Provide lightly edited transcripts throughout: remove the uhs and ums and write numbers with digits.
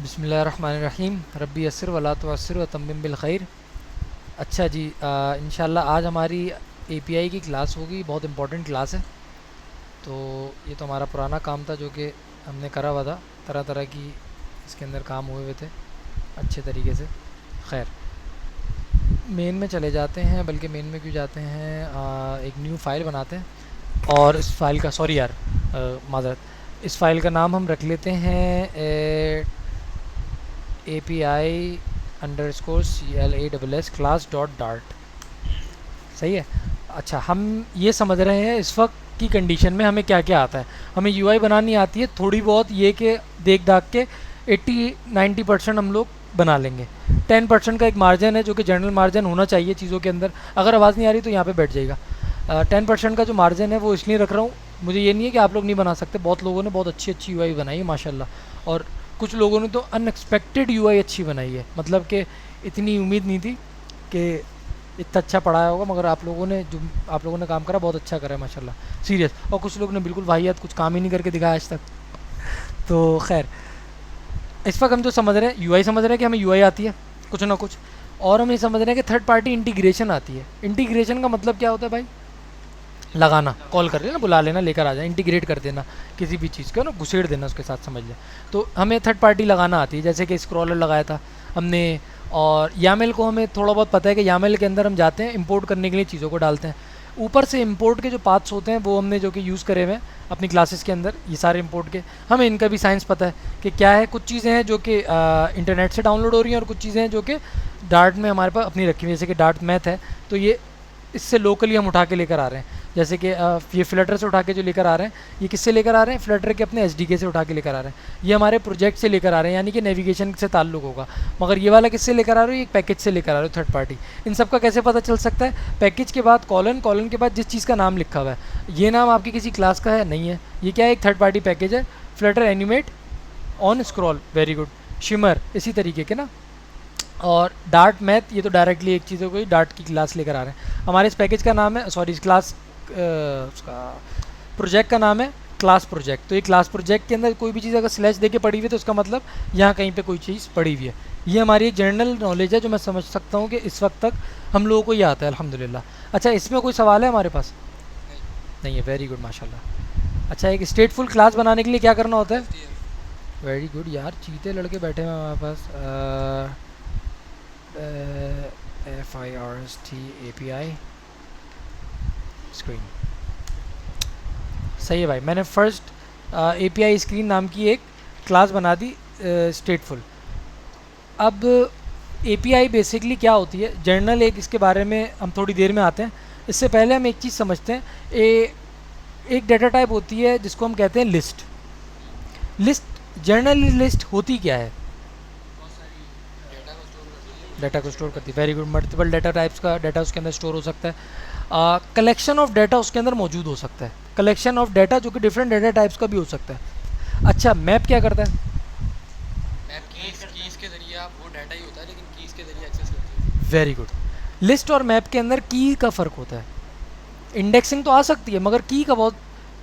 बिस्मिल्लाहिर्रहमानिर्रहीम रब्बी यस्सिर वला तुअस्सिर व तम्मिम बिल खैर। अच्छा जी, इंशाल्लाह आज हमारी एपीआई की क्लास होगी। बहुत इंपॉर्टेंट क्लास है। तो ये तो हमारा पुराना काम था जो कि हमने करा हुआ था, तरह तरह की इसके अंदर काम हुए हुए थे अच्छे तरीके से। खैर, मेन में चले जाते हैं, बल्कि मेन में क्यों जाते हैं, एक न्यू फ़ाइल बनाते हैं। और इस फाइल का, सॉरी यार, माज़रत, इस फाइल का नाम हम रख लेते हैं API_CLASS class डॉट डार्ट। सही है। अच्छा, हम ये समझ रहे हैं इस वक्त की कंडीशन में हमें क्या क्या आता है। हमें यूआई बनानी आती है थोड़ी बहुत, ये कि देख दाख के 80-90% हम लोग बना लेंगे। 10% का एक मार्जिन है जो कि जनरल मार्जिन होना चाहिए चीज़ों के अंदर। अगर आवाज़ नहीं आ रही तो यहाँ पे बैठ जाएगा। 10% का जो मार्जिन है वो इसलिए रख रहा हूँ, मुझे ये नहीं है कि आप लोग नहीं बना सकते। बहुत लोगों ने बहुत अच्छी अच्छी यूआई बनाई है माशाल्लाह, और कुछ लोगों ने तो अनएक्सपेक्टेड यूआई अच्छी बनाई है। मतलब कि इतनी उम्मीद नहीं थी कि इतना अच्छा पढ़ाया होगा, मगर आप लोगों ने काम करा बहुत अच्छा करा है माशाल्लाह, सीरियस। और कुछ लोग ने बिल्कुल वाहियात, कुछ काम ही नहीं करके दिखाया आज तक। तो खैर, इस वक्त हम जो समझ रहे हैं यूआई, समझ रहे हैं कि हमें यूआई आती है कुछ ना कुछ, और हम ये समझ रहे हैं कि थर्ड पार्टी इंटीग्रेशन आती है। इंटीग्रेशन का मतलब क्या होता है भाई? लगाना, कॉल कर लेना, बुला लेना, लेकर आ जाए, इंटीग्रेट कर देना किसी भी चीज़ को ना, घुसेड़ देना उसके साथ, समझ लें। तो हमें थर्ड पार्टी लगाना आती है, जैसे कि स्क्रॉलर लगाया था हमने। और यामेल को हमें थोड़ा बहुत पता है कि यामेल के अंदर हम जाते हैं, इंपोर्ट करने के लिए चीज़ों को डालते हैं। ऊपर से इंपोर्ट के जो पाथ्स होते हैं वो हमने जो कि यूज़ करे हुए हैं अपनी क्लासेस के अंदर, ये सारे इंपोर्ट के हमें इनका भी साइंस पता है कि क्या है। कुछ चीज़ें हैं जो कि इंटरनेट से डाउनलोड हो रही हैं, और कुछ चीज़ें हैं जो कि डार्ट में हमारे पास अपनी रखी हुई है, जैसे कि डार्ट मैथ है, तो ये इससे लोकली हम उठा के लेकर आ रहे हैं। जैसे कि ये फ्लटर से उठा के जो लेकर आ रहे हैं, ये किससे लेकर आ रहे हैं? फ्लटर के अपने एसडीके से उठा के लेकर आ रहे हैं। ये हमारे प्रोजेक्ट से लेकर आ रहे हैं, यानी कि नेविगेशन से ताल्लुक होगा। मगर ये वाला किससे लेकर आ रहे हो? ये पैकेज से लेकर आ रहे हो, थर्ड पार्टी। इन सब का कैसे पता चल सकता है? पैकेज के बाद कॉलन, कॉलन के बाद जिस चीज़ का नाम लिखा हुआ है, ये नाम आपकी किसी क्लास का है? नहीं है। ये क्या है? एक थर्ड पार्टी पैकेज है। Flutter animate on scroll, very good. Shimmer इसी तरीके के ना। और डार्ट मैथ, ये तो डायरेक्टली एक चीज़ हो गई, डार्ट की क्लास लेकर आ रहे हैं। हमारे इस पैकेज का नाम है, सॉरी, इस क्लास उसका प्रोजेक्ट का नाम है क्लास प्रोजेक्ट। तो ये क्लास प्रोजेक्ट के अंदर कोई भी चीज़ अगर स्लैश दे के पड़ी हुई है तो उसका मतलब यहाँ कहीं पे कोई चीज़ पड़ी हुई है। ये हमारी एक जनरल नॉलेज है जो मैं समझ सकता हूँ कि इस वक्त तक हम लोगों को ये आता है, अल्हम्दुलिल्लाह। अच्छा, इसमें कोई सवाल है हमारे पास? नहीं है, वेरी गुड, माशाल्लाह। अच्छा, एक स्टेटफुल क्लास बनाने के लिए क्या करना होता है? वेरी गुड यार, चीते लड़के बैठे हैं हमारे पास। FIRST API screen. सही है भाई, मैंने फर्स्ट API स्क्रीन नाम की एक क्लास बना दी, स्टेटफुल। अब API बेसिकली क्या होती है, जर्नल एक, इसके बारे में हम थोड़ी देर में आते हैं। इससे पहले हम एक चीज़ समझते हैं। एक डाटा टाइप होती है जिसको हम कहते हैं लिस्ट। लिस्ट, जर्नल लिस्ट होती क्या है? डाटा को स्टोर करती है, very good. Multiple data types का डाटा उसके अंदर स्टोर हो सकता है। कलेक्शन ऑफ डाटा उसके अंदर मौजूद हो सकता है, कलेक्शन ऑफ डाटा जो कि डिफरेंट डाटा टाइप्स का भी हो सकता है। अच्छा, मैप क्या करता है? मैप कीज के जरिए आप, वो डाटा ही होता है लेकिन कीज के जरिए एक्सेस करते हैं। Very good. लिस्ट और मैप के अंदर की का फ़र्क होता है। इंडेक्सिंग तो आ सकती है, मगर की का बहुत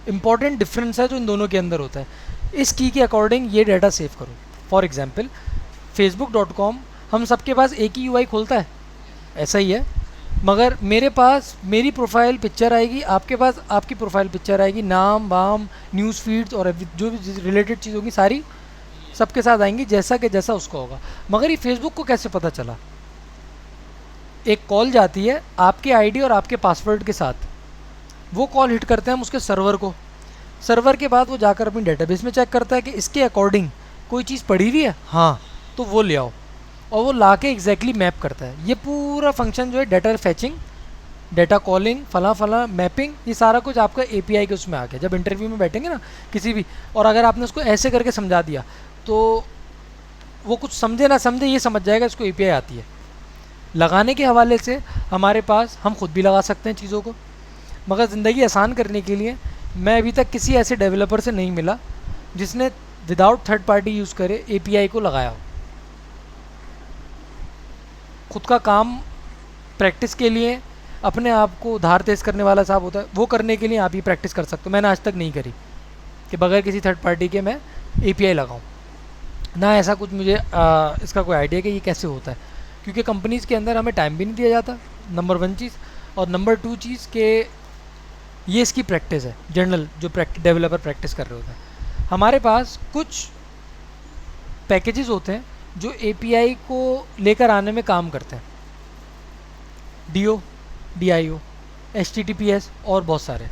इंपॉर्टेंट डिफरेंस है जो इन दोनों के अंदर होता है। इस की के अकॉर्डिंग ये डाटा सेव करो। फॉर एग्जाम्पल, facebook.com, हम सबके पास एक ही यूआई खोलता है, ऐसा ही है। मगर मेरे पास मेरी प्रोफाइल पिक्चर आएगी, आपके पास आपकी प्रोफाइल पिक्चर आएगी, नाम वाम, न्यूज़ फीड्स और जो भी रिलेटेड चीज़ होगी सारी सबके साथ आएंगी, जैसा कि जैसा उसका होगा। मगर ये फेसबुक को कैसे पता चला? एक कॉल जाती है आपके आईडी और आपके पासवर्ड के साथ, वो कॉल हिट करते हैं हम उसके सर्वर को। सर्वर के बाद वो जाकर अपनी डेटाबेस में चेक करता है कि इसके अकॉर्डिंग कोई चीज़ पड़ी हुई है, हाँ, तो वो ले आओ, और वो ला के एग्जैक्टली मैप करता है। ये पूरा फंक्शन जो है, डाटा फैचिंग, डाटा कॉलिंग, फला फला, मैपिंग, ये सारा कुछ आपका एपीआई के उसमें आ गया। जब इंटरव्यू में बैठेंगे ना किसी भी, और अगर आपने उसको ऐसे करके समझा दिया तो वो कुछ समझे ना समझे ये समझ जाएगा इसको एपीआई आती है। लगाने के हवाले से हमारे पास, हम खुद भी लगा सकते हैं चीज़ों को, मगर ज़िंदगी आसान करने के लिए मैं अभी तक किसी ऐसे डेवलपर से नहीं मिला जिसने विदाउट थर्ड पार्टी यूज़ करे एपीआई को लगाया हो। खुद का काम प्रैक्टिस के लिए, अपने आप को धार तेज करने वाला साहब होता है, वो करने के लिए आप ही प्रैक्टिस कर सकते हो। मैंने आज तक नहीं करी कि बगैर किसी थर्ड पार्टी के मैं एपीआई लगाऊं। ना ऐसा कुछ मुझे इसका कोई आइडिया कि ये कैसे होता है, क्योंकि कंपनीज़ के अंदर हमें टाइम भी नहीं दिया जाता, नंबर 1 चीज़। और नंबर 2 चीज़ के ये इसकी प्रैक्टिस है, जनरल जो डेवलपर प्रैक्टिस कर रहे होते हैं। हमारे पास कुछ पैकेजेस होते हैं जो एपीआई को लेकर आने में काम करते हैं, डीओ, डीआईओ, एचटीटीपीएस और बहुत सारे।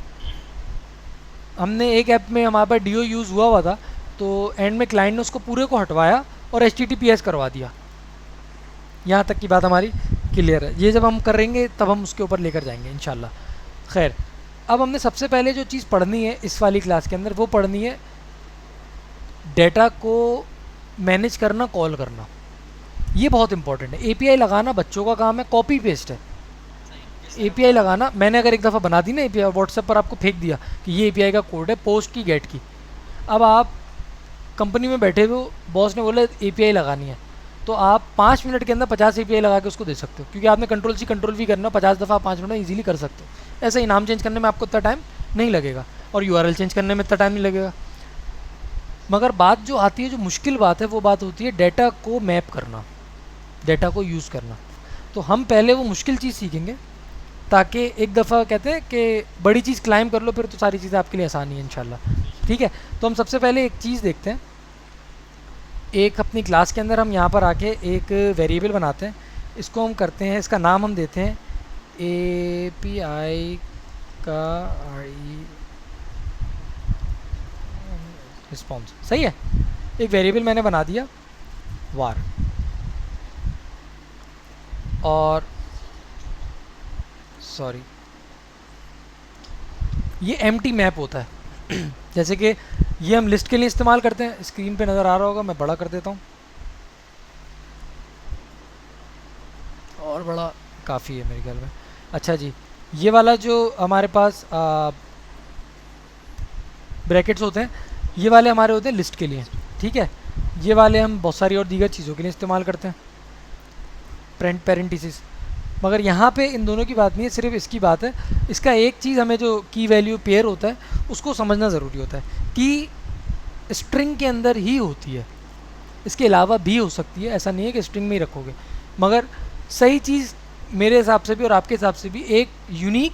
हमने एक ऐप में हमारे पास डीओ यूज़ हुआ था, तो एंड में क्लाइंट ने उसको पूरे को हटवाया और एचटीटीपीएस करवा दिया। यहाँ तक की बात हमारी क्लियर है। ये जब हम करेंगे तब हम उसके ऊपर लेकर जाएंगे इंशाल्लाह। खैर, अब हमने सबसे पहले जो चीज़ पढ़नी है इस वाली क्लास के अंदर, वो पढ़नी है डेटा को मैनेज करना, कॉल करना। ये बहुत इंपॉर्टेंट है। एपीआई लगाना बच्चों का काम है, कॉपी पेस्ट है। एपीआई लगाना, मैंने अगर एक दफ़ा बना दी ना एपीआई, व्हाट्सएप पर आपको फेंक दिया कि ये एपीआई का कोड है, पोस्ट की, गेट की। अब आप कंपनी में बैठे हुए, बॉस ने बोला एपीआई लगानी है, तो आप 5 मिनट के अंदर 50 एपीआई लगा के उसको दे सकते हो, क्योंकि आपने कंट्रोल सी कंट्रोल भी करना, 50 दफ़ा 5 मिनट में ईजिली कर सकते हो। ऐसे ही नाम चेंज करने में आपको इतना टाइम नहीं लगेगा और यूआरएल चेंज करने में इतना टाइम नहीं लगेगा। मगर बात जो आती है, जो मुश्किल बात है, वो बात होती है डेटा को मैप करना, डेटा को यूज़ करना। तो हम पहले वो मुश्किल चीज़ सीखेंगे, ताकि एक दफ़ा कहते हैं कि बड़ी चीज़ क्लाइम कर लो, फिर तो सारी चीज़ें आपके लिए आसानी है इंशाल्लाह। ठीक है, तो हम सबसे पहले एक चीज़ देखते हैं। एक अपनी क्लास के अंदर हम यहाँ पर आके एक वेरिएबल बनाते हैं, इसको हम करते हैं, इसका नाम हम देते हैं एपीआई का रिस्पॉन्स। सही है, एक वेरिएबल मैंने बना दिया वार, और सॉरी ये एम्प्टी मैप होता है। जैसे कि ये हम लिस्ट के लिए इस्तेमाल करते हैं, स्क्रीन पे नज़र आ रहा होगा, मैं बड़ा कर देता हूँ, और बड़ा काफ़ी है मेरे ख्याल में। अच्छा जी, ये वाला जो हमारे पास ब्रैकेट्स होते हैं, ये वाले हमारे होते हैं लिस्ट के लिए। ठीक है, ये वाले हम बहुत सारी और दीगर चीज़ों के लिए इस्तेमाल करते हैं, पेरेंटिसिस। मगर यहाँ पे इन दोनों की बात नहीं है, सिर्फ इसकी बात है। इसका एक चीज़ हमें जो की वैल्यू पेयर होता है उसको समझना ज़रूरी होता है कि स्ट्रिंग के अंदर ही होती है, इसके अलावा भी हो सकती है, ऐसा नहीं है कि स्ट्रिंग में ही रखोगे। मगर सही चीज़ मेरे हिसाब से भी और आपके हिसाब से भी एक यूनिक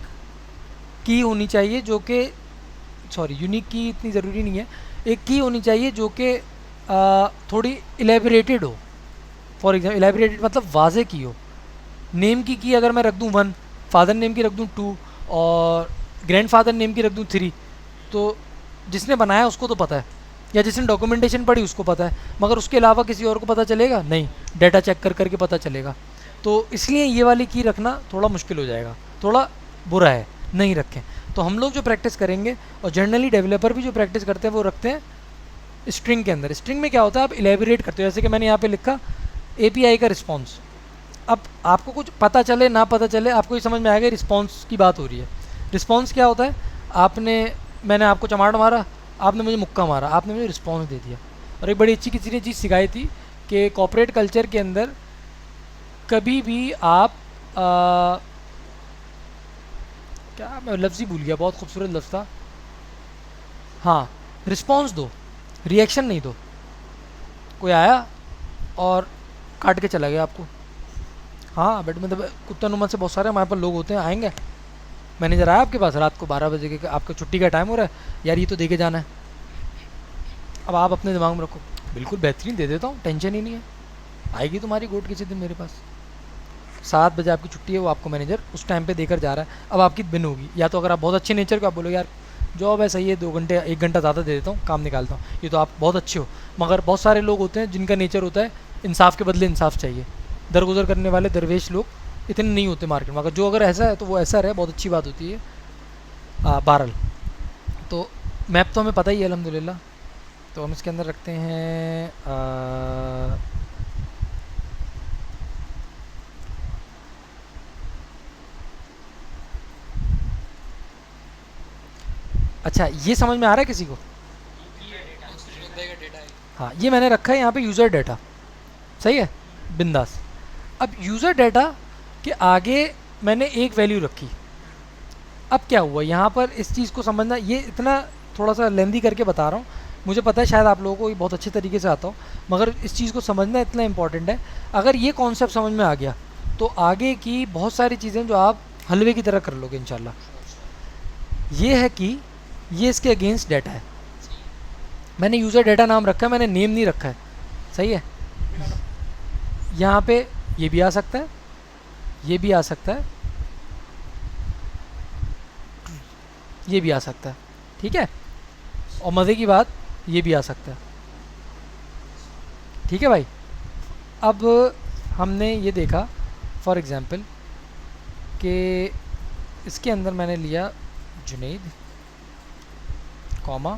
की होनी चाहिए, जो कि यूनिक की इतनी ज़रूरी नहीं है, एक की होनी चाहिए जो कि थोड़ी इलेबरेटेड हो। फॉर एग्जाम्पल इलेबरेटेड मतलब वाजे की हो। नेम की अगर मैं रख दूँ 1, फादर नेम की रख दूँ 2 और ग्रैंडफादर नेम की रख दूँ 3, तो जिसने बनाया उसको तो पता है, या जिसने डॉक्यूमेंटेशन पढ़ी उसको पता है, मगर उसके अलावा किसी और को पता चलेगा नहीं, डेटा चेक कर करके पता चलेगा। तो इसलिए ये वाली की रखना थोड़ा मुश्किल हो जाएगा, थोड़ा बुरा है, नहीं रखें। तो हम लोग जो प्रैक्टिस करेंगे, और जनरली डेवलपर भी जो प्रैक्टिस करते हैं, वो रखते हैं स्ट्रिंग के अंदर। स्ट्रिंग में क्या होता है, आप इलेबरेट करते हो, जैसे कि मैंने यहाँ पे लिखा एपीआई का रिस्पॉन्स। अब आपको कुछ पता चले ना पता चले, आपको ये समझ में आएगा रिस्पॉन्स की बात हो रही है। रिस्पॉन्स क्या होता है, मैंने आपको चमाट मारा, आपने मुझे मुक्का मारा, आपने मुझे रिस्पॉन्स दे दिया। और एक बड़ी अच्छी किसी ने चीज़ सिखाई थी कि कॉर्पोरेट कल्चर के अंदर कभी भी आप क्या, मैं लफ्ज़ ही भूल गया, बहुत खूबसूरत लफ्ज़ था, हाँ, रिस्पॉन्स दो, रिएक्शन नहीं दो। कोई आया और काट के चला गया आपको, हाँ बेटे, मतलब कुत्ता नुमा से बहुत सारे हमारे पास लोग होते हैं, आएंगे, मैनेजर आया आपके पास रात को 12 बजे के, आपका छुट्टी का टाइम हो रहा है, यार ये तो दे के जाना है। अब आप अपने दिमाग में रखो, बिल्कुल बेहतरीन दे देता हूँ, टेंशन ही नहीं है, आएगी तुम्हारी गोट किसी दिन मेरे पास। 7 बजे आपकी छुट्टी है, वो आपको मैनेजर उस टाइम पे देकर जा रहा है। अब आपकी बिन होगी, या तो अगर आप बहुत अच्छे नेचर को, आप बोलो यार जॉब है सही है, 2 घंटे 1 घंटा ज़्यादा दे देता हूँ, काम निकालता हूँ, ये तो आप बहुत अच्छे हो। मगर बहुत सारे लोग होते हैं जिनका नेचर होता है इंसाफ के बदले इंसाफ चाहिए, दरगुजर करने वाले दरवेश लोग इतने नहीं होते मार्केट में। अगर जो अगर ऐसा है तो वो ऐसा रहे, बहुत अच्छी बात होती है। बहरहाल, तो मैप तो हमें पता ही है अल्हम्दुलिल्लाह। तो हम इसके अंदर रखते हैं अच्छा, ये समझ में आ रहा है किसी को? हाँ, ये मैंने रखा है यहाँ पे यूज़र डाटा, सही है, बिंदास। अब यूज़र डाटा के आगे मैंने एक वैल्यू रखी। अब क्या हुआ यहाँ पर, इस चीज़ को समझना, ये इतना थोड़ा सा लेंदी करके बता रहा हूँ, मुझे पता है शायद आप लोगों को ये बहुत अच्छे तरीके से आता हो, मगर इस चीज़ को समझना इतना इंपॉर्टेंट है। अगर ये कॉन्सेप्ट समझ में आ गया तो आगे की बहुत सारी चीज़ें जो आप हलवे की तरह कर लोगे इंशाल्लाह। ये है कि ये इसके अगेंस्ट डाटा है। मैंने यूज़र डाटा नाम रखा है, मैंने नेम नहीं रखा है। सही है। यहाँ पे ये भी आ सकता है, ये भी आ सकता है, ये भी आ सकता है। ठीक है। और मज़े की बात, ये भी आ सकता है। ठीक है भाई। अब हमने ये देखा फॉर एग्ज़ाम्पल कि इसके अंदर मैंने लिया जुनैद कॉमा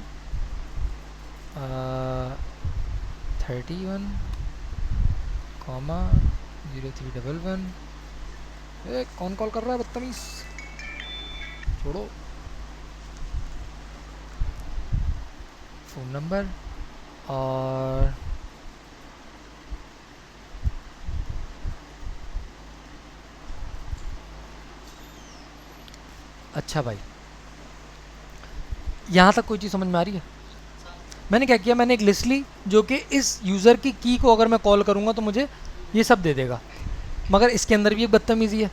31 कॉमा 0311। कौन कॉल कर रहा है बदतमीज़, छोड़ो। फ़ोन नंबर और अच्छा भाई, यहाँ तक कोई चीज़ समझ में आ रही है? मैंने क्या किया, मैंने एक लिस्ट ली जो कि इस यूज़र की को अगर मैं कॉल करूँगा तो मुझे ये सब दे देगा। मगर इसके अंदर भी एक बदतमीज़ी है।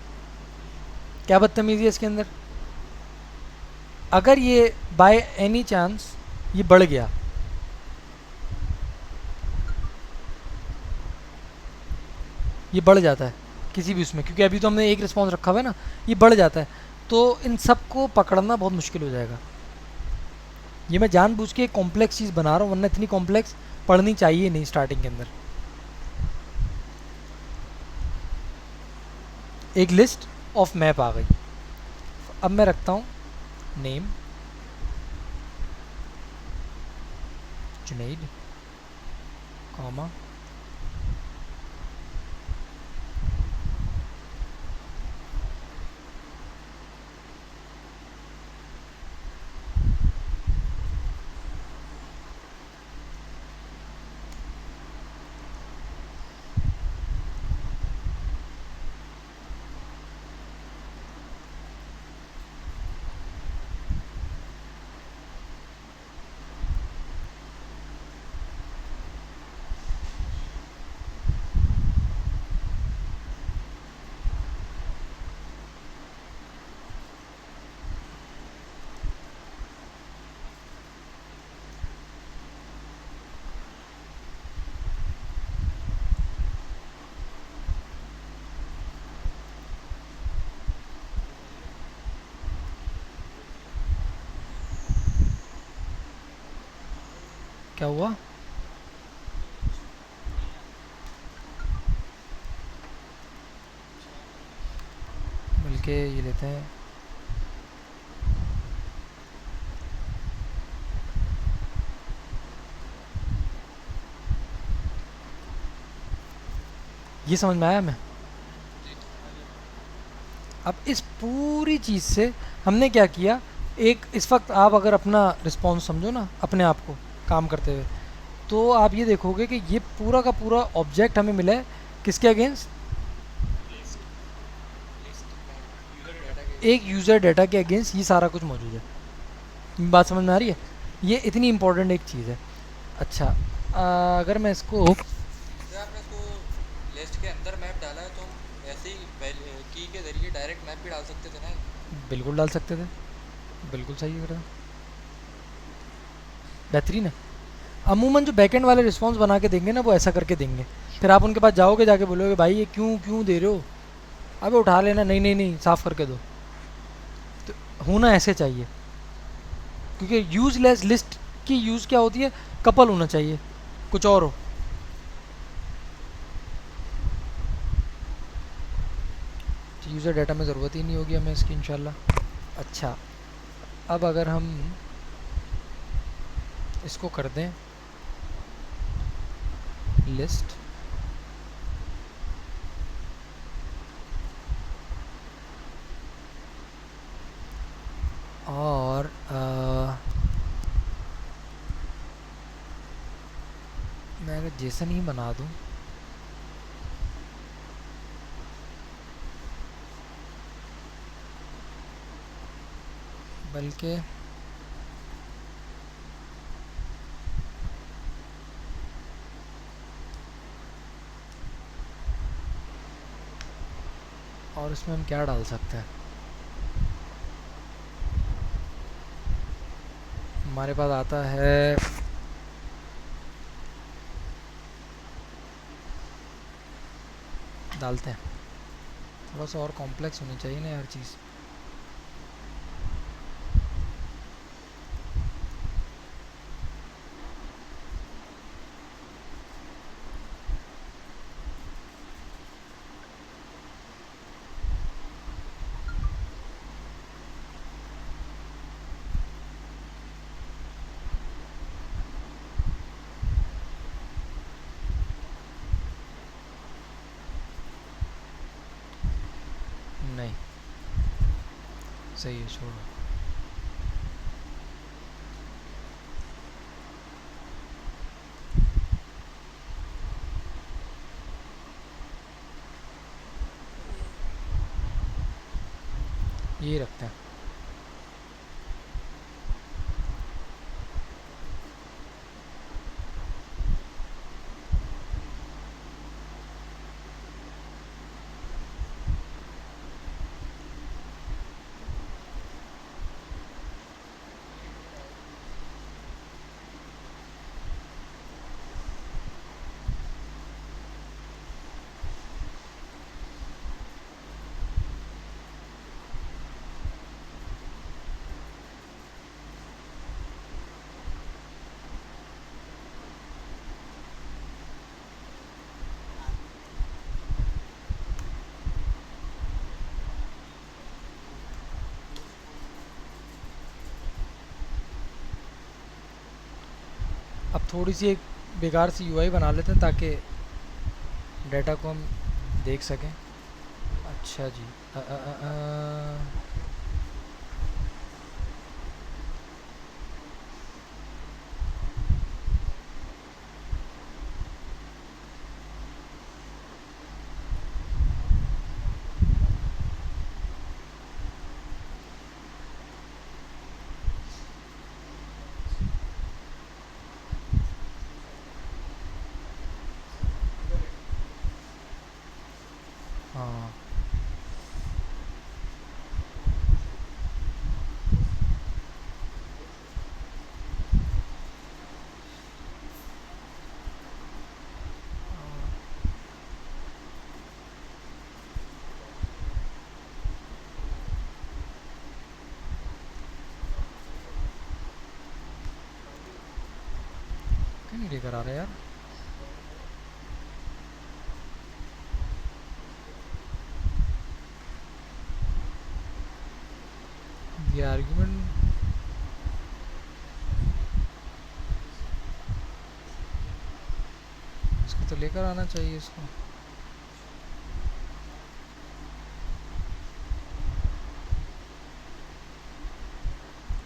क्या बदतमीज़ी है इसके अंदर? अगर ये बाय एनी चांस ये बढ़ गया, ये बढ़ जाता है किसी भी उसमें, क्योंकि अभी तो हमने एक रिस्पॉन्स रखा हुआ है ना, ये बढ़ जाता है, तो इन सब को पकड़ना बहुत मुश्किल हो जाएगा। ये मैं जानबूझ के कॉम्प्लेक्स चीज़ बना रहा हूँ, वरना इतनी कॉम्प्लेक्स पढ़नी चाहिए नहीं स्टार्टिंग के अंदर। एक लिस्ट ऑफ मैप आ गई। अब मैं रखता हूँ नेम जुनैद कॉमा क्या हुआ? बल्कि ये लेते हैं, ये समझ में आया मैं? अब इस पूरी चीज़ से हमने क्या किया, एक इस वक्त आप अगर अपना रिस्पॉन्स समझो ना अपने आप को काम करते हुए, तो आप ये देखोगे कि ये पूरा का पूरा ऑब्जेक्ट हमें मिला है किसके अगेंस्ट? एक यूज़र डाटा के अगेंस्ट ये सारा कुछ मौजूद है। बात समझ में आ रही है? ये इतनी इंपॉर्टेंट एक चीज़ है। अच्छा, अगर मैं इसको जैसे आपने इसको लिस्ट के अंदर मैप डाला है तो हम ऐसे ही की के ज़रिए डायरेक्ट मैप भी डाल सकते थे ना। बिल्कुल डाल सकते थे, बिल्कुल सही कर रहा है, बेहतरीन है। अमूमन जो बैकएंड वाले रिस्पॉन्स बना के देंगे ना वो ऐसा करके देंगे, फिर आप उनके पास जाओगे, जाके बोलोगे भाई ये क्यों क्यों दे रहे हो, अबे उठा लेना, नहीं नहीं नहीं साफ़ करके दो। तो होना ऐसे चाहिए, क्योंकि यूज़लेस लिस्ट की यूज़ क्या होती है, कपल होना चाहिए, कुछ और हो। यूज़र डाटा में ज़रूरत ही नहीं होगी हमें इसकी इंशाल्लाह। अच्छा, अब अगर हम इसको कर दें लिस्ट और मैं अगर जेसन ही बना दूं, बल्कि और इसमें हम क्या डाल सकते हैं? हमारे पास आता है, डालते हैं। थोड़ा सा और कॉम्प्लेक्स होनी चाहिए ना हर चीज़। नहीं, सही है, छोड़ो। यही रखते हैं। अब थोड़ी सी एक बेकार सी यूआई बना लेते हैं ताकि डाटा को हम देख सकें। अच्छा जी। हाँ, क्यों नहीं लेकर आ रहा यार? ये आर्ग्यूमेंट इसको तो लेकर आना चाहिए इसको।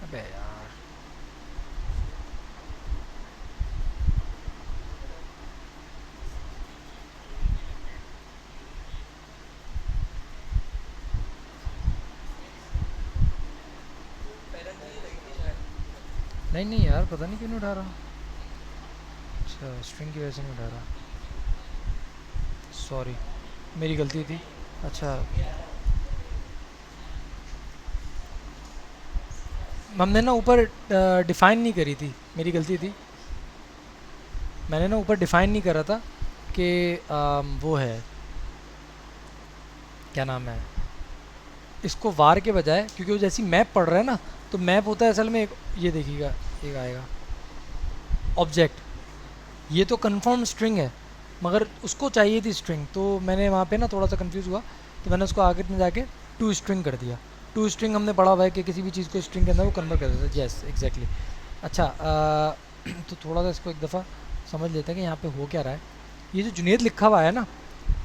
अबे यार, पैरेंट ही रही थी शायद। नहीं नहीं यार, पता नहीं क्यों नहीं उठा रहा। अच्छा, स्ट्रिंग की वजह से नहीं उठा रहा। सॉरी, मेरी गलती थी। अच्छा, हमने ना ऊपर डिफ़ाइन नहीं करी थी, मेरी गलती थी। मैंने ना ऊपर डिफ़ाइन नहीं करा था कि वो है, क्या नाम है, इसको वार के बजाय, क्योंकि वो जैसी मैप पढ़ रहा है ना, तो मैप होता है असल में एक, ये देखिएगा, एक आएगा ऑब्जेक्ट। ये तो कंफर्म स्ट्रिंग है, मगर उसको चाहिए थी स्ट्रिंग, तो मैंने वहाँ पे ना थोड़ा सा कंफ्यूज हुआ, तो मैंने उसको आगे में जाके टू स्ट्रिंग कर दिया। टू स्ट्रिंग हमने पढ़ा हुआ है कि किसी भी चीज़ को स्ट्रिंग के अंदर वो कन्वर्ट कर देता है। Yes, exactly. अच्छा, तो थोड़ा सा इसको एक दफ़ा समझ लेते हैं कि यहाँ पे हो क्या रहा है। ये जो जुनेद लिखा हुआ है ना,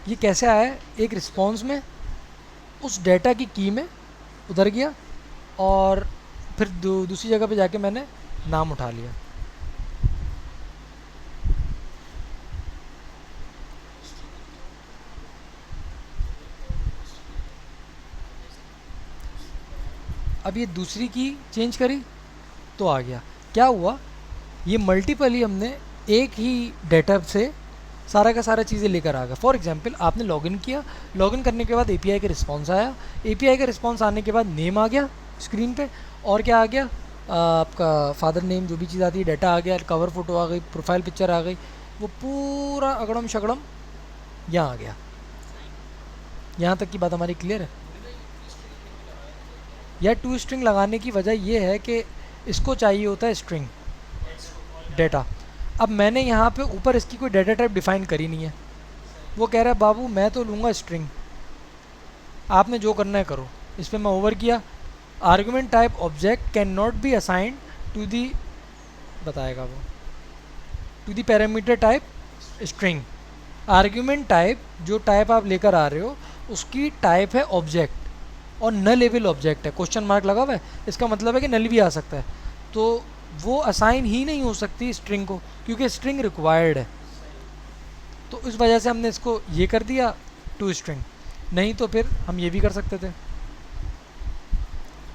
ये कैसे आया है? एक रिस्पॉन्स में उस डेटा की की में उधर गया, और फिर दूसरी जगह पे जाके मैंने नाम उठा लिया। अब ये दूसरी की चेंज करी तो आ गया। क्या हुआ, ये मल्टीपली हमने एक ही डेटा से सारा का सारा चीज़ें लेकर आ गया। फॉर एग्जांपल आपने लॉगिन किया, लॉगिन करने के बाद एपीआई का रिस्पांस आया, एपीआई का रिस्पांस आने के बाद नेम आ गया स्क्रीन पे, और क्या आ गया, आपका फादर नेम जो भी चीज़ आती है, डाटा आ गया, कवर फोटो आ गई, प्रोफाइल पिक्चर आ गई, वो पूरा अगड़म शगड़म यहाँ आ गया। यहाँ तक की बात हमारी क्लियर है? या टू स्ट्रिंग लगाने की वजह ये है कि इसको चाहिए होता है स्ट्रिंग डेटा। अब मैंने यहाँ पे ऊपर इसकी कोई डेटा टाइप डिफाइन करी नहीं है, वो कह रहा है बाबू मैं तो लूँगा स्ट्रिंग, आपने जो करना है करो। इस पर मैं ओवर किया, argument type object can not be assign to the, बताएगा वो, to the parameter type string. Argument type जो टाइप आप लेकर आ रहे हो उसकी टाइप है ऑब्जेक्ट और न लेवल ऑब्जेक्ट है, क्वेश्चन मार्क लगा हुआ है, इसका मतलब है कि नल भी आ सकता है, तो वो असाइन ही नहीं हो सकती स्ट्रिंग को, क्योंकि स्ट्रिंग रिक्वायर्ड है। तो इस वजह से हमने इसको ये कर दिया टू स्ट्रिंग, नहीं तो फिर हम ये भी कर सकते थे।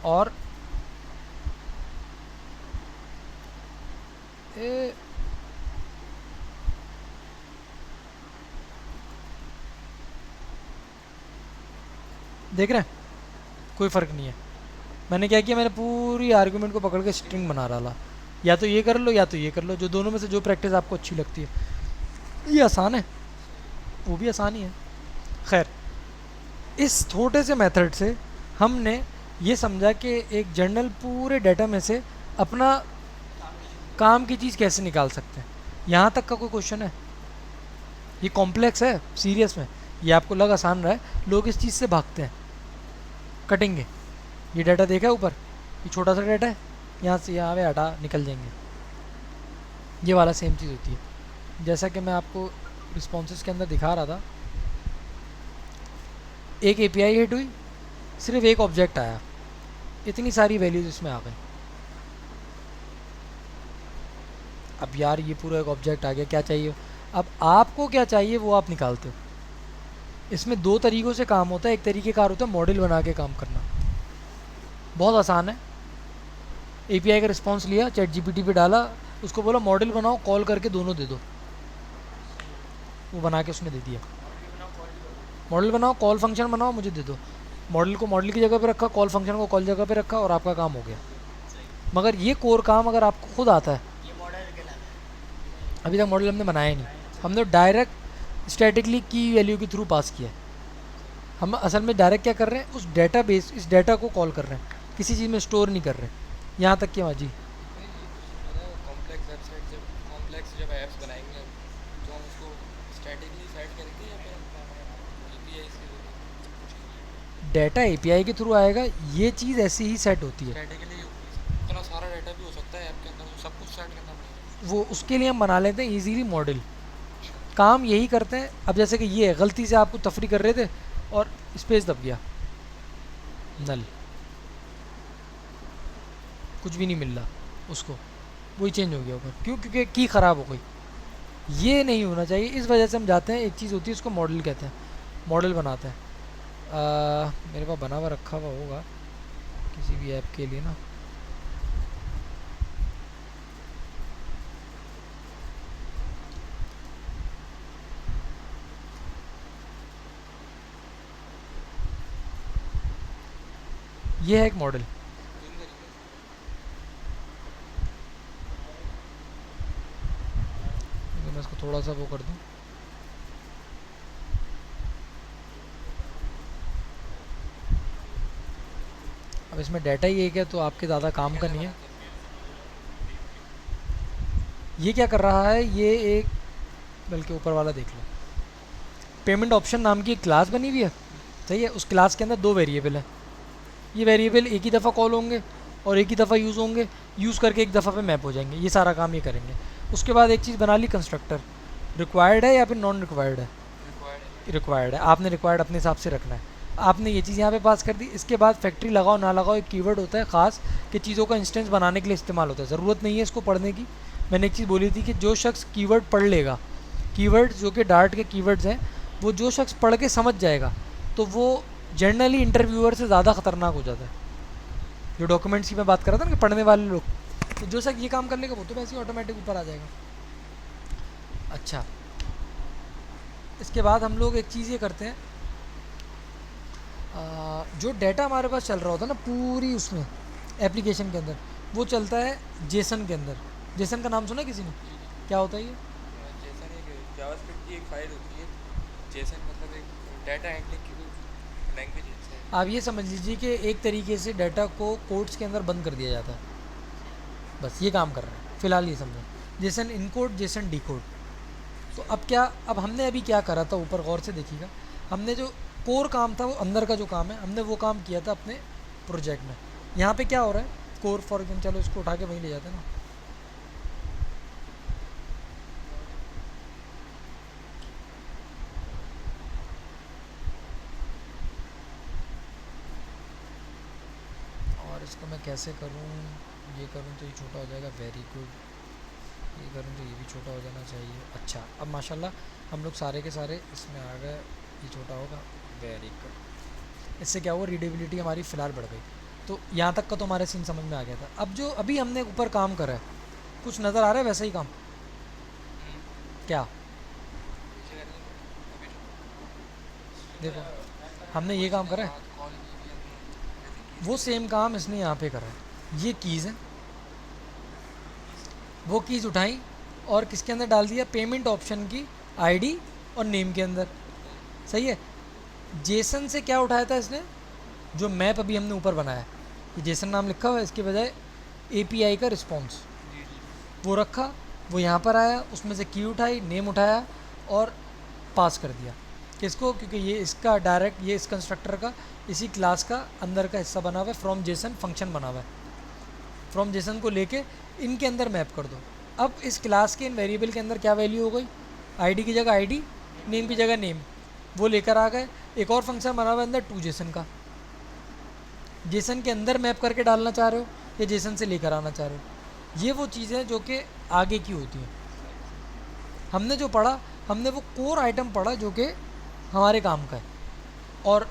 और देख रहे हैं कोई फ़र्क नहीं है। मैंने क्या किया, मैंने पूरी आर्गुमेंट को पकड़ के स्ट्रिंग बना डाला, या तो ये कर लो या तो ये कर लो, जो दोनों में से जो प्रैक्टिस आपको अच्छी लगती है। ये आसान है, वो भी आसान ही है। खैर, इस छोटे से मेथड से हमने ये समझा कि एक जर्नल पूरे डाटा में से अपना काम की चीज़ कैसे निकाल सकते हैं। यहाँ तक का कोई क्वेश्चन है? ये कॉम्प्लेक्स है सीरियस में, ये आपको लग आसान रहा है, लोग इस चीज़ से भागते हैं, कटेंगे। ये डाटा देखा है ऊपर, ये छोटा सा डाटा है, यहाँ से यहाँ पे हटा निकल जाएंगे। ये वाला सेम चीज़ होती है, जैसा कि मैं आपको रिस्पॉन्सेस के अंदर दिखा रहा था। एक एपीआई हिट हुई, सिर्फ एक ऑब्जेक्ट आया, इतनी सारी वैल्यूज इसमें आ गई। अब यार ये पूरा एक ऑब्जेक्ट आ गया, क्या चाहिए? अब आपको क्या चाहिए वो आप निकालते हो। इसमें दो तरीक़ों से काम होता है, एक तरीके कार होता है मॉडल बना के काम करना, बहुत आसान है। एपीआई का रिस्पांस लिया, चैट जीपीटी पे डाला, उसको बोला मॉडल बनाओ, कॉल करके दोनों दे दो, वो बना के उसने दे दिया। मॉडल बनाओ, कॉल फंक्शन बनाओ, मुझे दे दो। मॉडल को मॉडल की जगह पे रखा, कॉल फंक्शन को कॉल जगह पे रखा, और आपका काम हो गया। मगर ये कोर काम अगर आपको खुद आता है, अभी तक मॉडल हमने बनाया ही नहीं, हमने डायरेक्ट स्टैटिकली की वैल्यू के थ्रू पास किया है। हम असल में डायरेक्ट क्या कर रहे हैं, उस डाटा बेस, इस डाटा को कॉल कर रहे हैं, किसी चीज़ में स्टोर नहीं कर रहे। यहाँ तक कि जी कॉम्प्लेक्स वेबसाइट जब कॉम्प्लेक्स जब ऐप्स बनाएंगे तो हम उसको स्टैटिकली सेट करेंगे या फिर एपीआई से डाटा एपीआई के थ्रू आएगा, ये चीज़ ऐसी ही सेट होती है। स्टैटिकली इतना सारा डाटा भी हो सकता है ऐप के अंदर, सब कुछ सेट करना पड़ेगा। वो उसके लिए हम बना लेते हैं इजीली मॉडल, काम यही करते हैं। अब जैसे कि ये है, गलती से आपको तफरी कर रहे थे और स्पेस दब गया, नल, कुछ भी नहीं मिल रहा उसको, वही चेंज हो गया ऊपर। क्यों? क्योंकि की ख़राब हो गई। ये नहीं होना चाहिए, इस वजह से हम जाते हैं, एक चीज़ होती है उसको मॉडल कहते हैं, मॉडल बनाते हैं। मेरे पास बना हुआ रखा हुआ होगा किसी भी ऐप के लिए ना, ये है एक मॉडल। मैं इसको थोड़ा सा वो कर दूं, अब इसमें डाटा ही एक है तो आपके ज़्यादा काम का नहीं है। ये क्या कर रहा है, ये एक, बल्कि ऊपर वाला देख लो, पेमेंट ऑप्शन नाम की एक क्लास बनी हुई है, सही है। उस क्लास के अंदर दो वेरिएबल है, ये वेरिएबल एक ही दफ़ा कॉल होंगे और एक ही दफ़ा यूज़ होंगे, यूज़ करके एक दफ़ा पे मैप हो जाएंगे, ये सारा काम ये करेंगे। उसके बाद एक चीज़ बना ली कंस्ट्रक्टर, रिक्वायर्ड है या फिर नॉन रिक्वायर्ड है? रिक्वायर्ड है। आपने रिक्वायर्ड अपने हिसाब से रखना है, आपने ये चीज़ यहाँ पे पास कर दी। इसके बाद फैक्ट्री लगाओ ना लगाओ, एक कीवर्ड होता है ख़ास कि चीज़ों का इंस्टेंस बनाने के लिए इस्तेमाल होता है, ज़रूरत नहीं है इसको पढ़ने की। मैंने एक चीज़ बोली थी कि जो शख्स कीवर्ड पढ़ लेगा, कीवर्ड जो कि डार्ट के कीवर्ड्स हैं, वो जो शख्स पढ़ के समझ जाएगा तो वो जनरली इंटरव्यूअर से ज़्यादा ख़तरनाक हो जाता है। जो डॉक्यूमेंट्स की मैं बात कर रहा था ना कि पढ़ने वाले लोग, तो जो शख्स ये काम कर लेगा वो तो वैसे ही ऑटोमेटिक ऊपर आ जाएगा। अच्छा, इसके बाद हम लोग एक चीज़ ये करते हैं, जो डाटा हमारे पास चल रहा होता है ना पूरी उसमें एप्लीकेशन के अंदर, वो चलता है जेसन के अंदर। जेसन का नाम सुना किसी ने? क्या होता है ये? जेसन एक जावास्क्रिप्ट की एक फाइल होती है। जेसन मतलब एक डाटा हैंडलिंग की कोई लैंग्वेज है। आप ये समझ लीजिए कि एक तरीके से डाटा को कोड्स के अंदर बंद कर दिया जाता है, बस ये काम कर रहा है फ़िलहाल, ये समझो। Jason encode, Jason decode. तो अब क्या, अब हमने अभी क्या करा था, ऊपर गौर से देखिएगा, हमने जो कोर काम था, वो अंदर का जो काम है, हमने वो काम किया था अपने प्रोजेक्ट में। यहाँ पे क्या हो रहा है, कोर फॉर एग्जाम्पल, चलो इसको उठा के वहीं ले जाते हैं ना। और इसको मैं कैसे करूँ, ये करूँ तो ये छोटा हो जाएगा, वेरी गुड। ये करूँ तो ये भी छोटा हो जाना चाहिए। अच्छा, अब माशाल्लाह हम लोग सारे के सारे इसमें आ गए, ये छोटा होगा, वेरी गुड। इससे क्या हुआ, रीडेबिलिटी हमारी फ़िलहाल बढ़ गई। तो यहाँ तक का तो हमारे सीन समझ में आ गया था। अब जो अभी हमने ऊपर काम करा है, कुछ नज़र आ रहा है वैसा ही काम? क्या देखो, हमने ये काम करा है, वो सेम काम इसने यहाँ पे करा है। ये कीज़ है, वो कीज़ उठाई और किसके अंदर डाल दिया, पेमेंट ऑप्शन की आईडी और नेम के अंदर। सही है। जेसन से क्या उठाया था इसने, जो मैप अभी हमने ऊपर बनाया है, ये जेसन नाम लिखा हुआ है, इसके बजाय एपीआई का रिस्पॉन्स वो रखा, वो यहाँ पर आया, उसमें से की उठाई, नेम उठाया और पास कर दिया किसको, क्योंकि ये इसका डायरेक्ट, ये इस कंस्ट्रक्टर का, इसी क्लास का अंदर का हिस्सा बना हुआ है, फ्रॉम जेसन फंक्शन बना हुआ है। फ्रॉम जेसन को लेके इनके अंदर मैप कर दो। अब इस क्लास के इन वेरिएबल के अंदर क्या वैल्यू हो गई, आईडी की जगह आईडी, नेम की जगह नेम, वो लेकर आ गए। एक और फंक्शन बना हुआ है अंदर टू जेसन का, जेसन के अंदर मैप करके डालना चाह रहे हो या जेसन से लेकर आना चाह रहे हो। ये वो चीज़ें जो कि आगे की होती हैं। हमने जो पढ़ा, हमने वो कोर आइटम पढ़ा जो कि हमारे काम का है। और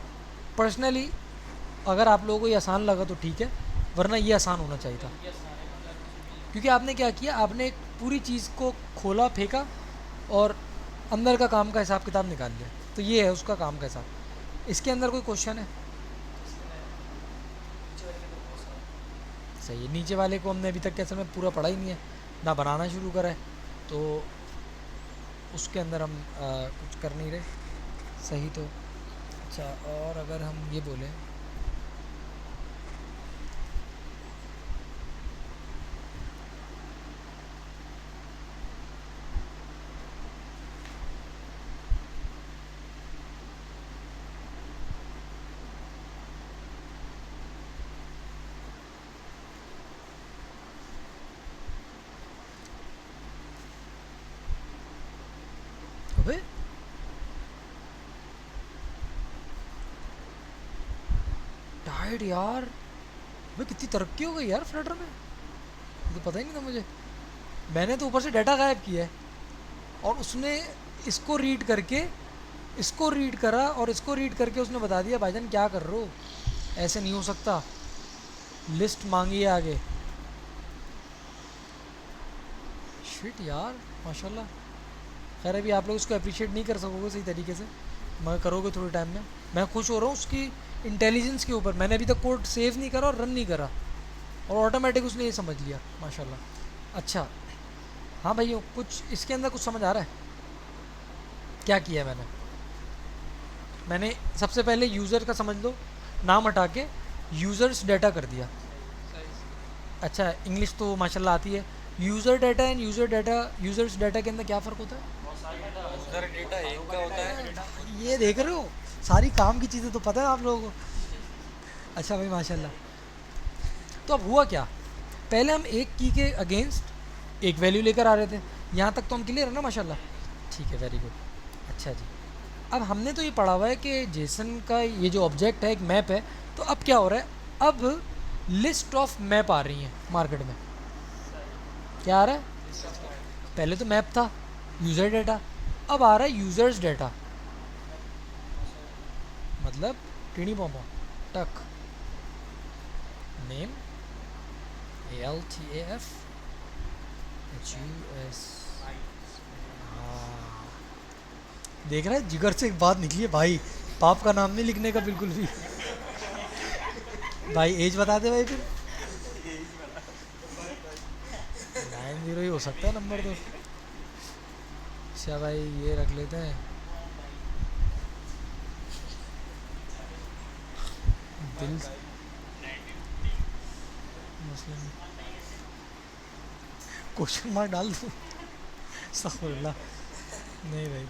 पर्सनली अगर आप लोगों को ये आसान लगा तो ठीक है, वरना ये आसान होना चाहिए था, क्योंकि आपने क्या किया, आपने एक पूरी चीज़ को खोला, फेंका और अंदर का काम का हिसाब किताब निकाल लिया। तो ये है उसका काम का हिसाब। इसके अंदर कोई क्वेश्चन है? सही है। नीचे वाले को हमने अभी तक कैसे में पूरा पढ़ा ही नहीं है, ना बनाना शुरू करा है, तो उसके अंदर हम कुछ कर नहीं रहे। सही। तो अच्छा, और अगर हम ये बोलें, अबे टायर्ड यार, अबे कितनी तरक्की हो गई यार फ्लटर में, ये तो पता ही नहीं था मुझे। मैंने तो ऊपर से डाटा गायब किया है और उसने इसको रीड करके, इसको रीड करा और इसको रीड करके उसने बता दिया भाईजान क्या कर रहे हो, ऐसे नहीं हो सकता, लिस्ट मांगी है आगे। शिट यार, माशाल्लाह। खैर अभी आप लोग उसको अप्रिशिएट नहीं कर सकोगे सही तरीके से, मगर करोगे थोड़े टाइम में। मैं खुश हो रहा हूँ उसकी इंटेलिजेंस के ऊपर। मैंने अभी तक कोड सेव नहीं करा और रन नहीं करा और ऑटोमेटिक उसने ये समझ लिया, माशाल्लाह। अच्छा हाँ भाई, कुछ इसके अंदर कुछ समझ आ रहा है? क्या किया मैंने सबसे पहले यूज़र का समझ लो, नाम हटा के यूज़र्स डाटा कर दिया। अच्छा, इंग्लिश तो माशाल्लाह आती है। User data end user data, users data के अंदर क्या फ़र्क होता है? यूज़र डेटा एक का होता है। ये देख रहे हो, सारी काम की चीज़ें तो पता है आप लोगों को। अच्छा भाई माशाल्लाह। तो अब हुआ क्या, पहले हम एक की के अगेंस्ट एक वैल्यू लेकर आ रहे थे। यहाँ तक तो हम क्लियर है ना माशाल्लाह? ठीक है, वेरी गुड। अच्छा जी, अब हमने तो ये पढ़ा हुआ है कि जेसन का ये जो ऑब्जेक्ट है एक मैप है। तो अब क्या हो रहा है, अब लिस्ट ऑफ मैप आ रही हैं मार्केट में। क्या आ रहा है? पहले तो मैप था, यूज़र डाटा, अब आ रहा है यूज़र्स डाटा, मतलब टीनी पॉम्पो टक, नेम ALTAF HUS, देख रहा है, जिगर से एक बात निकली है भाई, पाप का नाम नहीं लिखने का बिल्कुल भी। भाई एज बता दे भाई फिर। 90 ही हो सकता है नंबर तो। अच्छा भाई ये रख लेते हैं, दिल मुस्लिम, क्वेश्चन मार्क डाल दूँ? अस्तगफुरुल्लाह, नहीं भाई।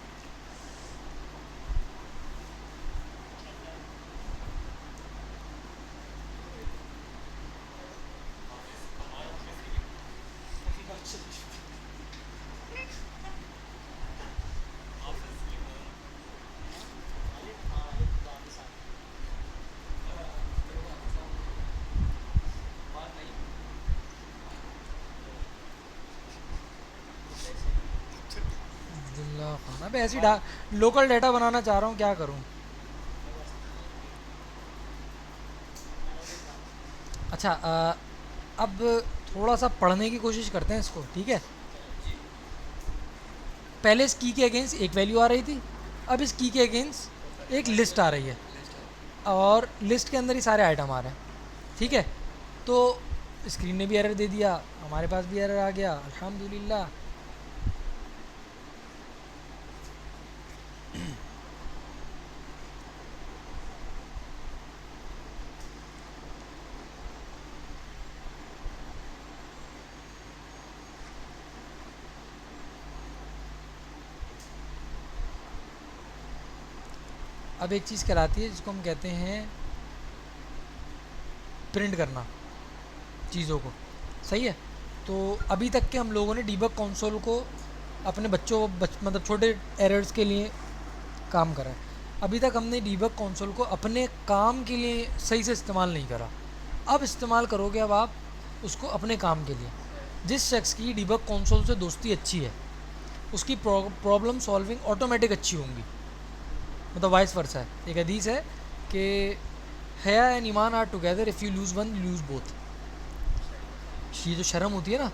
अब्दुल्ला खान, अब ऐसी लोकल डाटा बनाना चाह रहा हूँ, क्या करूँ? अच्छा अब थोड़ा सा पढ़ने की कोशिश करते हैं इसको, ठीक है? पहले इस की के अगेंस्ट एक वैल्यू आ रही थी, अब इस की के अगेंस्ट एक लिस्ट आ रही है, लिस्ट है। और लिस्ट के अंदर ही सारे आइटम आ रहे हैं, ठीक है? तो स्क्रीन ने भी एरर दे दिया, हमारे पास भी एरर आ गया, अल्हम्दुलिल्लाह। अब एक चीज़ कराती है जिसको हम कहते हैं प्रिंट करना चीज़ों को, सही है? तो अभी तक के हम लोगों ने डीबग कंसोल को अपने मतलब छोटे एरर्स के लिए काम करा है। अभी तक हमने डीबग कंसोल को अपने काम के लिए सही से इस्तेमाल नहीं करा। अब इस्तेमाल करोगे अब आप उसको अपने काम के लिए। जिस शख्स की डीबग कंसोल से दोस्ती अच्छी है उसकी प्रॉब्लम सॉल्विंग ऑटोमेटिक अच्छी होंगी, मतलब वाइस वर्सा है। एक हदीस है कि हया एंड ईमान are together, if you lose one you lose both. ये जो शर्म होती है ना,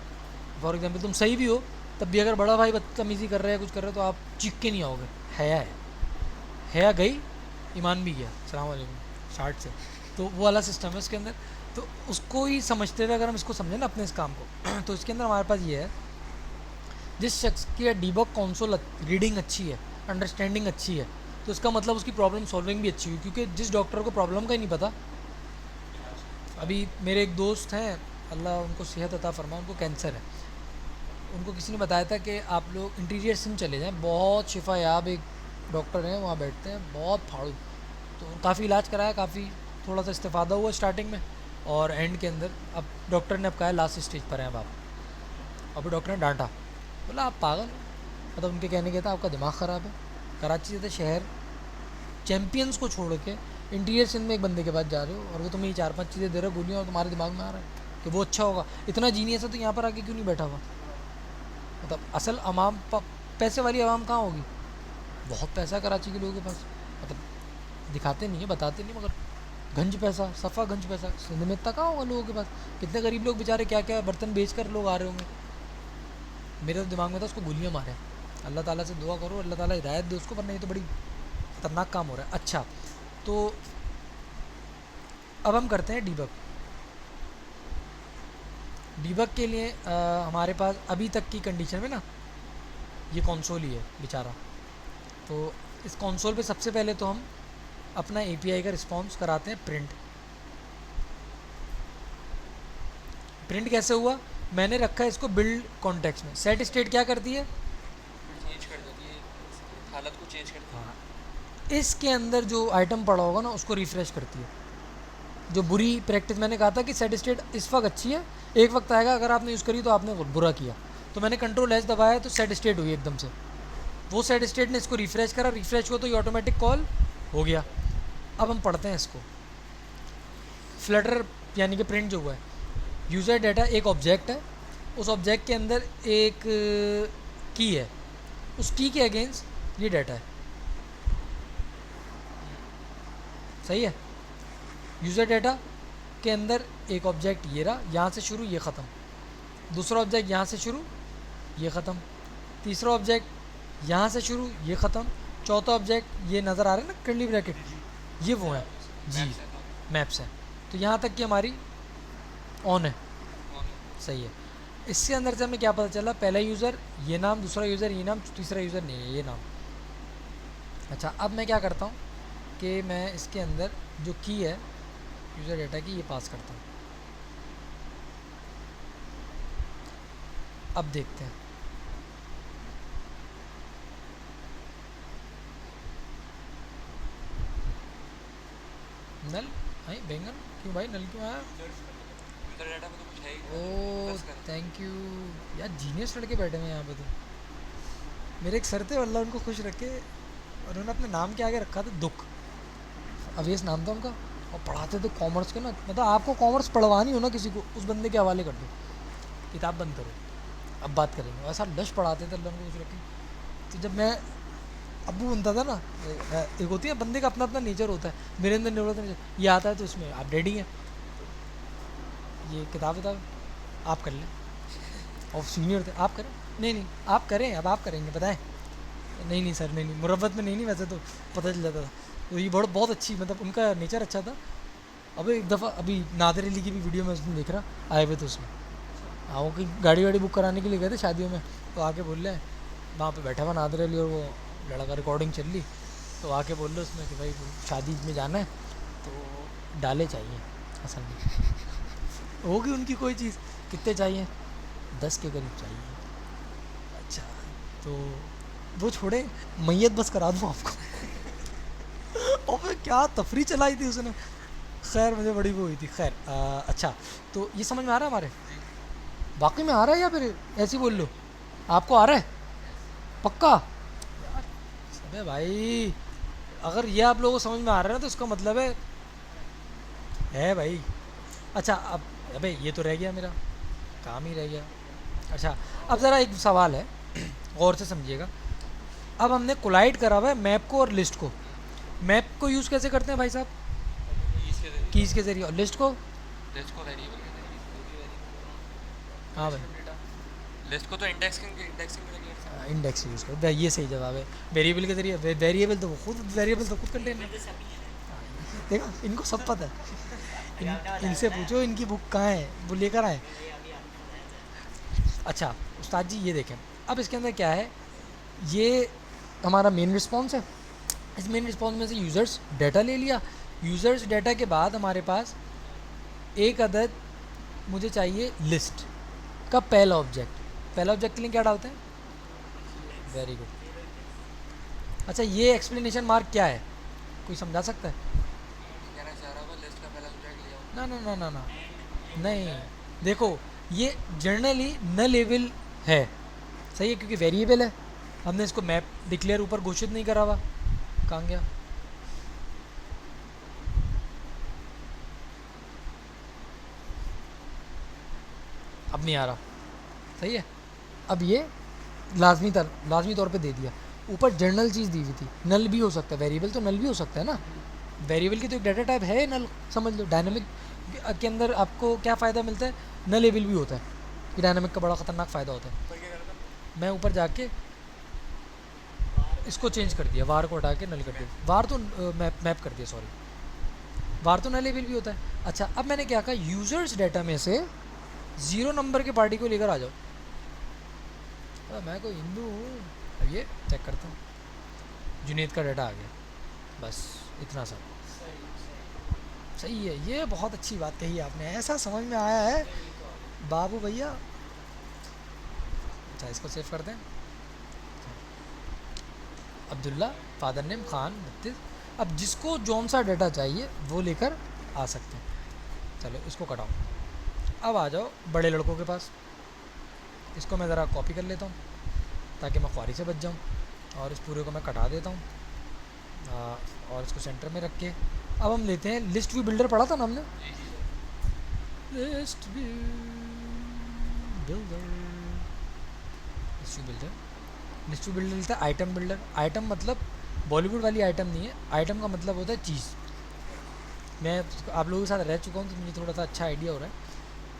फॉर एग्जांपल तुम सही भी हो तब भी अगर बड़ा भाई बदतमीज़ी कर रहा है, कुछ कर रहा है, तो आप चीख के नहीं आओगे। हया है, हया गई, ईमान भी गया, सलाम वालेकुम, स्टार्ट से। तो वो वाला सिस्टम है उसके अंदर। तो उसको ही समझते हुए अगर हम इसको समझें ना अपने इस काम को, तो इसके अंदर हमारे पास ये है, जिस शख्स की डीबग कंसोल रीडिंग अच्छी है, अंडरस्टैंडिंग अच्छी है, तो इसका मतलब उसकी प्रॉब्लम सॉल्विंग भी अच्छी हुई। क्योंकि जिस डॉक्टर को प्रॉब्लम का ही नहीं पता, अभी मेरे एक दोस्त हैं, अल्लाह उनको सेहत अता फरमाए, उनको कैंसर है, उनको किसी ने बताया था कि आप लोग इंटीरियर सिंध चले जाएं, बहुत शिफा याब एक डॉक्टर हैं वहाँ बैठते हैं, बहुत फाड़ू। तो काफ़ी इलाज कराया, काफ़ी थोड़ा सा इस्तेफादा हुआ स्टार्टिंग में, और एंड के अंदर अब डॉक्टर ने अब कहा लास्ट स्टेज पर हैं अब आप। अब डॉक्टर ने डांटा, बोला आप पागल हो, मतलब उनके कहने के था आपका दिमाग ख़राब है। कराची जैसे शहर, चैम्पियंस को छोड़ के इंटीरियर सिंध में एक बंदे के पास जा रहे हो और वो तुम्हें ये 4-5 चीज़ें दे रहे हो गोलियाँ, और तुम्हारे दिमाग में आ रहा है कि वो अच्छा होगा। इतना जीनियस है तो यहाँ पर आके क्यों नहीं बैठा हुआ? मतलब असल अवाम पैसे वाली आवाम कहाँ होगी? बहुत पैसा है कराची के लोगों के पास, मतलब दिखाते नहीं है, बताते नहीं, मगर गंज पैसा, सफ़ा गंज पैसा। सिंध में इतना कहाँ होगा लोगों के पास? कितने गरीब लोग बेचारे क्या क्या बर्तन बेच कर लोग आ रहे होंगे। मेरे तो दिमाग में था उसको गोलियाँ मारे। अल्लाह ताला से दुआ करो अल्लाह ताला हिदायत दे उसको, पर नहीं तो बड़ी ख़तरनाक काम हो रहा है। अच्छा, तो अब हम करते हैं डीबग। डीबग के लिए हमारे पास अभी तक की कंडीशन में ना ये कंसोल ही है बेचारा। तो इस कंसोल पे सबसे पहले तो हम अपना एपीआई का रिस्पॉन्स कराते हैं प्रिंट। प्रिंट कैसे हुआ? मैंने रखा है इसको बिल्ड कॉन्टेक्स्ट में। सेट स्टेट क्या करती है? चेंज कर देती है, हालत को चेंज करती है। हाँ, इसके अंदर जो आइटम पड़ा होगा ना उसको रिफ़्रेश करती है। जो बुरी प्रैक्टिस, मैंने कहा था कि सेट स्टेट इस वक्त अच्छी है, एक वक्त आएगा अगर आपने यूज़ करी तो आपने बुरा किया। तो मैंने कंट्रोल एस दबाया तो सेट स्टेट हुई एकदम से। वो सेट स्टेट ने इसको रिफ़्रेश करा, रिफ़्रेश हुआ तो ये ऑटोमेटिक कॉल हो गया। अब हम पढ़ते हैं इसको। फ्लटर यानी कि प्रिंट जो हुआ है, यूज़र डाटा एक ऑब्जेक्ट है, उस ऑब्जेक्ट के अंदर एक की है, उस की के अगेंस्ट ये डाटा है, सही है? यूज़र डाटा के अंदर एक ऑब्जेक्ट ये रहा, यहाँ से शुरू ये ख़त्म, दूसरा ऑब्जेक्ट यहाँ से शुरू ये ख़त्म, तीसरा ऑब्जेक्ट यहाँ से शुरू ये ख़त्म, चौथा ऑब्जेक्ट ये नज़र आ रहा है ना कर्ली ब्रैकेट, ये वो है जी, मैप्स है तो मैप्स है। तो यहाँ तक कि हमारी ऑन है, ऑन है। सही है। इसके अंदर से हमें क्या पता चला, पहला यूज़र ये नाम, दूसरा यूज़र ये नाम, तीसरा यूज़र नहीं है ये नाम। अच्छा अब मैं क्या करता हूँ कि मैं इसके अंदर जो की है यूज़र डेटा की, ये पास करता हूँ। अब देखते हैं, नल भाई बैंगन क्यों भाई, नल क्यों आया? यूज़र डाटा में तो कुछ है ही नहीं, ओ प्रेस करें। थैंक यू यार, जीनियस लड़के बैठे हुए हैं यहाँ पे तो। मेरे एक सर थे वल्ला, उनको खुश रखे, उन्होंने अपने नाम के आगे रखा था दुख, अवेश नाम था उनका, और पढ़ाते थे कॉमर्स के ना, मतलब आपको कॉमर्स पढ़वानी हो ना किसी को, उस बंदे के हवाले कर दो, किताब बंद करो, अब बात करेंगे। ऐसा डश पढ़ाते थे अल्लाह उनको खुश रखे। तो जब मैं अब्बू बनता था ना, एक होती है बंदे का अपना अपना नेचर होता है, मेरे अंदर नहीं होता नेचर, ये आता है तो इसमें आप रेडी हैं, ये किताब आप कर लें, और सीनियर थे, आप करें, नहीं नहीं आप करें, अब आप करेंगे बताएं, नहीं नहीं सर नहीं नहीं, मुरब्बत में नहीं नहीं, वैसे तो पता चल जाता था। तो ये बहुत अच्छी, मतलब उनका नेचर अच्छा था। अब एक दफ़ा अभी नादिर अली की भी वीडियो में उसमें देख रहा आए हुए थे उसमें, हाँ वो कि गाड़ी वाड़ी बुक कराने के लिए गए थे शादियों में, तो आके बोल रहे हैं, वहाँ पे बैठा हुआ नादिर अली और वो लड़का, रिकॉर्डिंग चल रही, तो आके बोल रहे उसमें कि भाई शादी में जाना है तो डाले चाहिए असल में, होगी उनकी कोई चीज़, कितने चाहिए, 10 के करीब चाहिए। अच्छा तो वो छोड़े, मैयत बस करा दूँ आपको और फिर क्या तफरी चलाई थी उसने, खैर मुझे बड़ी वो हुई थी। खैर अच्छा तो ये समझ में आ रहा है हमारे, वाकई में आ रहा है या फिर ऐसे ही बोल लो, आपको आ रहा है पक्का? अबे भाई अगर ये आप लोगों को समझ में आ रहा है ना तो इसका मतलब है भाई। अच्छा अब अबे ये तो रह गया, मेरा काम ही रह गया। अच्छा अब ज़रा एक सवाल है गौर से समझिएगा, अब हमने कोलाइड करा हुआ है मैप को और लिस्ट को, मैप को यूज़ कैसे करते हैं भाई साहब? कीज़ के जरिए, कीज़ के ज़रिए, और लिस्ट को? लिस्ट को वेरिएबल के जरिए, हाँ भाई डेटा, लिस्ट को तो इंडेक्सिंग के जरिए। इंडेक्स यूज़ करो, ये सही जवाब है। वेरिएबल के ज़रिए, वेरिएबल तो वो खुद, वेरिएबल तो खुद कंटेनर, देखा इनको सब पता है, इनसे पूछो इनकी बुक कहाँ है, वो लेकर आए। अच्छा उस्ताद जी ये देखें, अब इसके अंदर क्या है, ये हमारा मेन रिस्पॉन्स है, इस मेन रिस्पॉन्स में से यूज़र्स डाटा ले लिया, यूज़र्स डाटा के बाद हमारे पास एक अदद मुझे चाहिए लिस्ट का पहला ऑब्जेक्ट, पहला ऑब्जेक्ट के लिए क्या डालते हैं? Very good. अच्छा ये एक्सप्लेनेशन मार्क क्या है, कोई समझा सकता है? कहना चाह रहा हूँ लिस्ट का पहला ऑब्जेक्ट लिया हो। ना ना ना ना ना नहीं, देखो ये जनरली न लेवल है, सही है, क्योंकि वेरिएबल है, हमने इसको मैप डिक्लेयर ऊपर घोषित नहीं करा हुआ, कहाँ गया? अब नहीं आ रहा, सही है। अब ये लाजमी तौर पे दे दिया, ऊपर जर्नल चीज़ दी हुई थी, नल भी हो सकता है, वेरिएबल तो नल भी हो सकता है ना, वेरिएबल की तो एक डाटा टाइप है नल, समझ लो। डायनामिक के अंदर आपको क्या फ़ायदा मिलता है, नल लेबल भी होता है, कि डायनामिक का बड़ा ख़तरनाक फ़ायदा होता है। ऊपर क्या करता है? मैं ऊपर जाके इसको चेंज कर दिया, वार को हटा के नल कर दिया, वार तो मैप कर दिया, सॉरी, वार तो नल लेबल भी होता है। अच्छा अब मैंने क्या कहा, यूज़र्स डाटा में से 0 नंबर के पार्टी को लेकर आ जाओ, मैं कोई हिंदू हूँ, अब ये चेक करता हूँ, जुनेद का डाटा आ गया, बस इतना सा, सही है, ये बहुत अच्छी बात कही आपने, ऐसा समझ में आया है बाबू भैया। अच्छा इसको सेव कर दें, अब्दुल्ला फादर नेम खान 32, अब जिसको जौन सा डाटा चाहिए वो लेकर आ सकते हैं। चलो इसको कटाओ, अब आ जाओ बड़े लड़कों के पास, इसको मैं ज़रा कॉपी कर लेता हूँ ताकि मैं ख्वारी से बच जाऊँ, और इस पूरे को मैं कटा देता हूँ, और इसको सेंटर में रख के अब हम लेते हैं लिस्ट व्यू बिल्डर, पढ़ा था ना हमने, list view builder, list view builder, list view builder लेता है आइटम बिल्डर। आइटम मतलब बॉलीवुड वाली आइटम नहीं है, आइटम का मतलब होता है चीज़। मैं आप लोगों के साथ रह चुका हूँ तो मुझे थोड़ा सा अच्छा आइडिया हो रहा है,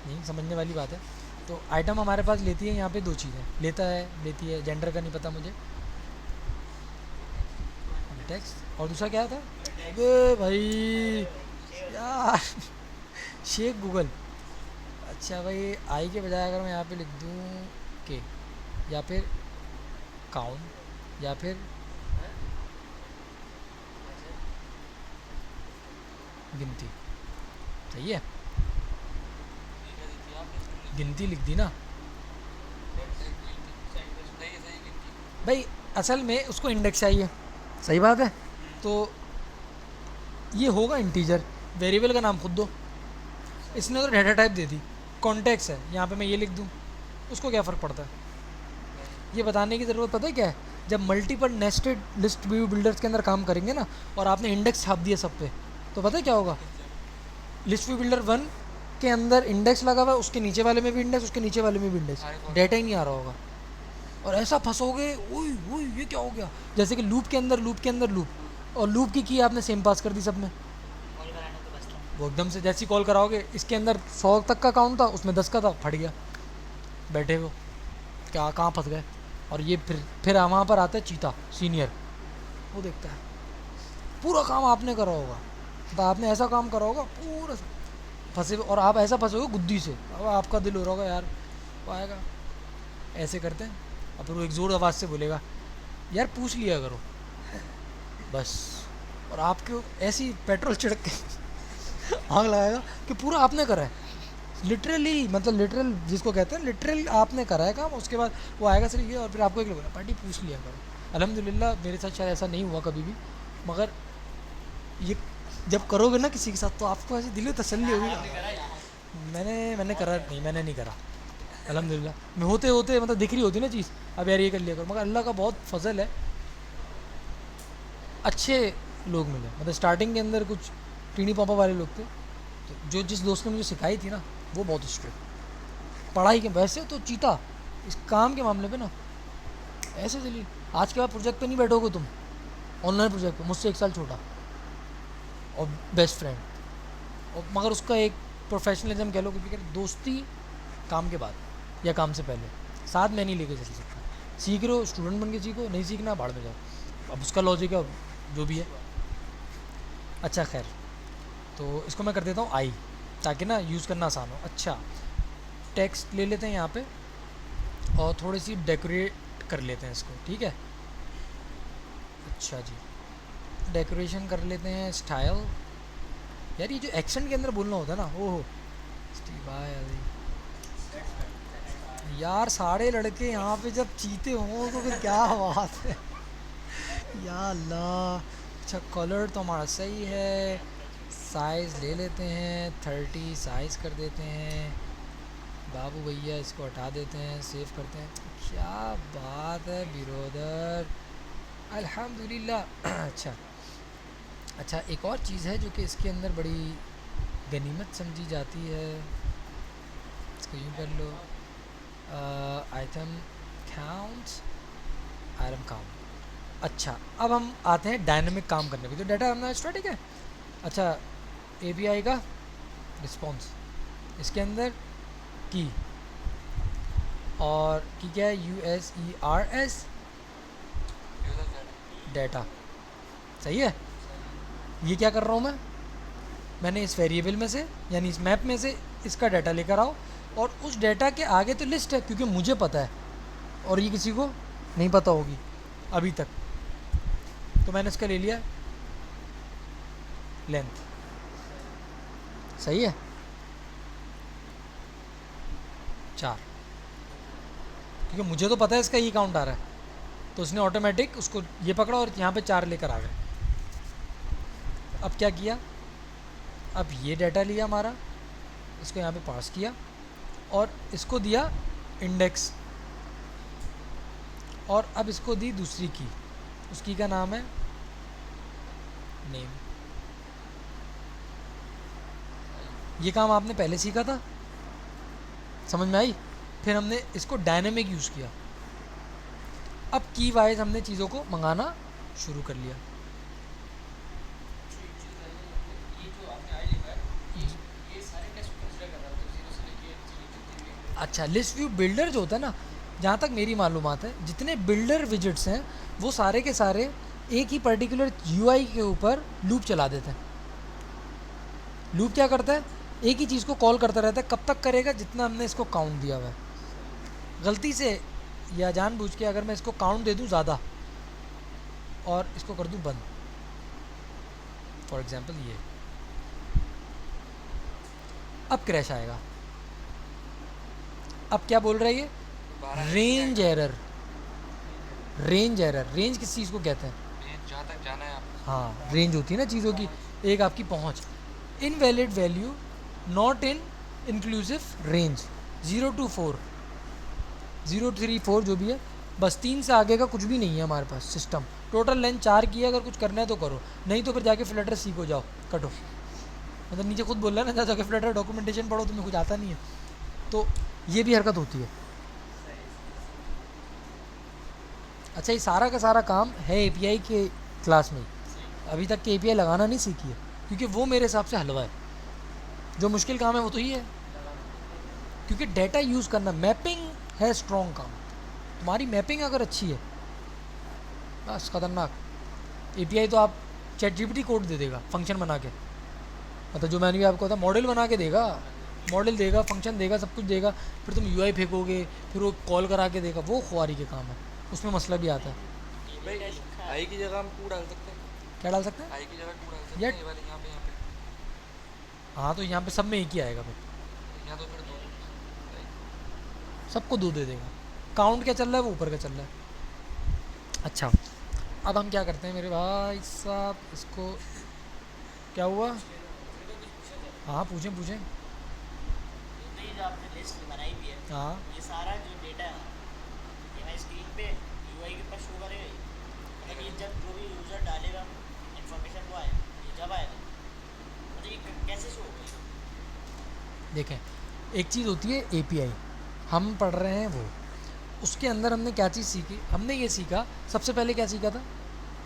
नहीं समझने वाली बात है। तो आइटम हमारे पास लेती है यहाँ पे 2 चीज़ें, लेता है लेती है, जेंडर का नहीं पता मुझे, टेक्स्ट और दूसरा क्या था? अबे भाई यार शेख गूगल। अच्छा भाई आई के बजाय अगर मैं यहाँ पे लिख दूँ के, या फिर काउंट, या फिर गिनती, सही है? गिनती लिख दी ना भाई, असल में उसको इंडेक्स चाहिए, सही बात है। तो ये होगा इंटीजर, वेरिएबल का नाम खुद दो। इसने तो डेटा टाइप दे दी, कॉन्टेक्स्ट है, यहाँ पे मैं ये लिख दूँ, उसको क्या फ़र्क पड़ता है? ये बताने की ज़रूरत पता है क्या है? जब multiple nested list view builders के अंदर काम करेंगे ना, और आपने इंडेक्स छाप दिया सब पे, तो पता है क्या होगा? लिस्ट व्यू बिल्डर 1 के अंदर इंडेक्स लगा हुआ है, उसके नीचे वाले में भी इंडेक्स, उसके नीचे वाले में भी इंडेक्स, डेटा ही नहीं आ रहा होगा। और ऐसा फंसोगे, ओए ओए ये क्या हो गया? जैसे कि लूप के अंदर लूप के अंदर लूप, और लूप की आपने सेम पास कर दी सब में, वो एकदम से जैसी कॉल कराओगे, इसके अंदर 100 तक का काउंट था, उसमें 10 का था, फट गया, बैठे हो क्या, कहाँ फंस गए? और ये फिर वहाँ पर आता है चीता सीनियर, वो देखता है पूरा काम आपने करा होगा, तो आपने ऐसा काम करा होगा पूरा फंसे, और आप ऐसा फंसोगे गुद्दी से, अब आपका दिल हो रहा होगा यार वो आएगा, ऐसे करते हैं। अब फिर वो एक ज़ोर आवाज़ से बोलेगा यार पूछ लिया करो बस, और आपके ऐसी पेट्रोल छिड़क के आग लगाएगा कि पूरा आपने करा है, लिटरली, मतलब लिटरल जिसको कहते हैं लिटरल आपने करा है काम। उसके बाद वो आएगा सर ये, और फिर आपको एक बोला पार्टी पूछ लिया करो। अल्हम्दुलिल्लाह मेरे साथ शायद ऐसा नहीं हुआ कभी भी, मगर ये जब करोगे ना किसी के साथ, तो आपको ऐसी दिल में तसल्ली होगी। मैंने करा नहीं, मैंने नहीं करा अल्हम्दुलिल्लाह। मैं होते होते मतलब दिख रही होती ना चीज़, अब यार ये कर लिया करो, मगर अल्लाह का बहुत फजल है, अच्छे लोग मिले। मतलब स्टार्टिंग के अंदर कुछ टीनी पापा वाले लोग थे, तो जो जिस दोस्त ने मुझे सिखाई थी ना, वो बहुत स्ट्रिक्ट पढ़ाई के, वैसे तो चीता इस काम के मामले पे ना ऐसे चलिए। आज के बाद प्रोजेक्ट पे नहीं बैठोगे तुम, ऑनलाइन प्रोजेक्ट पे, मुझसे 1 साल छोटा और बेस्ट फ्रेंड, और मगर उसका एक प्रोफेशनलिज्म कह लो, क्योंकि दोस्ती काम के बाद या काम से पहले, साथ में नहीं लेके चल सकता। सीख रहे हो स्टूडेंट बन के सीखो, नहीं सीखना भाड़ में जाओ, अब उसका लॉजिक है जो भी है। अच्छा खैर, तो इसको मैं कर देता हूँ आई, ताकि ना यूज़ करना आसान हो। अच्छा टेक्स्ट ले लेते हैं यहाँ पे, और थोड़ी सी डेकोरेट कर लेते हैं इसको, ठीक है? अच्छा जी, डेकोरेशन कर लेते हैं, स्टाइल। यार ये जो एक्सेंट के अंदर बोलना होता है ना, ओहो यार, सारे लड़के यहाँ पे जब चीते हों तो फिर क्या बात है या अल्लाह। अच्छा कलर तो हमारा सही है, साइज़ ले लेते हैं 30 साइज़ कर देते हैं बाबू भैया, इसको हटा देते हैं, सेव करते हैं। क्या बात है बिरोदर, अल्हम्दुलिल्लाह। अच्छा एक और चीज़ है जो कि इसके अंदर बड़ी गनीमत समझी जाती है, इसको यूँ कर लो, आइटम काउंट, आइटम काउंट। अच्छा अब हम आते हैं डायनामिक काम करने पे, तो डाटा हमारा स्टैटिक है। अच्छा एपीआई का रिस्पॉन्स, इसके अंदर की, और की क्या है, USERS डाटा, सही है? ये क्या कर रहा हूँ मैंने इस वेरिएबल में से, यानी इस मैप में से इसका डाटा लेकर आओ, और उस डाटा के आगे तो लिस्ट है क्योंकि मुझे पता है, और ये किसी को नहीं पता होगी अभी तक, तो मैंने इसका ले लिया लेंथ, सही है 4, क्योंकि मुझे तो पता है इसका ये काउंट आ रहा है, तो उसने ऑटोमेटिक उसको ये पकड़ा और यहाँ पे 4 लेकर आ गए। अब क्या किया, अब ये डाटा लिया हमारा, इसको यहाँ पे पास किया, और इसको दिया इंडेक्स, और अब इसको दी दूसरी की, उस की का नाम है नेम। ये काम आपने पहले सीखा था, समझ में आई? फिर हमने इसको डायनेमिक यूज़ किया, अब की वाइज हमने चीज़ों को मंगाना शुरू कर लिया। अच्छा लिस्ट व्यू बिल्डर जो होता है ना, जहाँ तक मेरी मालूमात है, जितने बिल्डर विजिट्स हैं वो सारे के सारे एक ही पर्टिकुलर यूआई के ऊपर लूप चला देते हैं। लूप क्या करता है, एक ही चीज़ को कॉल करता रहता है, कब तक करेगा जितना हमने इसको काउंट दिया हुआ है। गलती से या जानबूझ के अगर मैं इसको काउंट दे दूं ज़्यादा और इसको कर दूं बंद, फॉर एग्जांपल ये, अब क्रैश आएगा। अब क्या बोल रहा है ये, range error. Range error, range किस चीज़ को कहते हैं, जहाँ तक जाना है आप। हाँ, रेंज होती है ना चीज़ों की, एक आपकी पहुंच। Invalid value not in inclusive range 0 to 4, 0 3 4 जो भी है, बस 3 से आगे का कुछ भी नहीं है हमारे पास सिस्टम। टोटल लेंथ 4 की है, अगर कुछ करना है तो करो, नहीं तो फिर जाके फ्लटर सीखो, जाओ कटो। मतलब नीचे खुद बोल रहा है ना, जाके फ्लटर डॉक्यूमेंटेशन पढ़ो, तुम्हें कुछ आता नहीं है। तो ये भी हरकत होती है। अच्छा, ये सारा का सारा काम है एपीआई के क्लास में। अभी तक के एपीआई लगाना नहीं सीखी है, क्योंकि वो मेरे हिसाब से हलवा है। जो मुश्किल काम है वो तो ही है, क्योंकि डेटा यूज़ करना, मैपिंग है स्ट्रॉन्ग काम। तुम्हारी मैपिंग अगर अच्छी है, बस खतरनाक। एपीआई तो आप चैट जीपीटी कोड दे देगा फंक्शन बना के, मतलब जो मैंने भी आपको बताया, मॉडल बना के देगा, मॉडल देगा, फंक्शन देगा, सब कुछ देगा। फिर तुम यूआई फेंकोगे, फिर वो कॉल करा के देगा, वो खुआरी के काम है, उसमें मसला भी आता है। भाई आई की जगह हम टू डाल सकते हैं। क्या डाल सकते हैं, आई की जगह टू डाल सकते या हैं, ये वाले यहाँ पे। हाँ, तो यहाँ पे सब में एक ही आएगा, फिर यहाँ तो फिर दो सबको दो दे देगा। काउंट क्या चल रहा है, वो ऊपर का चल रहा है। अच्छा, अब हम क्या करते हैं मेरे भाई साहब, इसको क्या हुआ, हाँ पूछें पूछें। तो ये जो आपने लिस्ट बनाई हुई है, हाँ, ये सारा जो डेटा है ये मैं स्क्रीन पे यूआई के पास शो करेगा ही। मतलब ये जब जो भी यूज़र डालेगा इन्फॉर्मेशन वो आएगा, ये जब आएगा मतलब ये कैसे शो होगा। देखें, एक चीज़ होती है एपीआई, हम पढ़ रहे हैं वो, उसके अंदर हमने क्या चीज़ सीखी, हमने ये सीखा, सबसे पहले क्या सीखा था,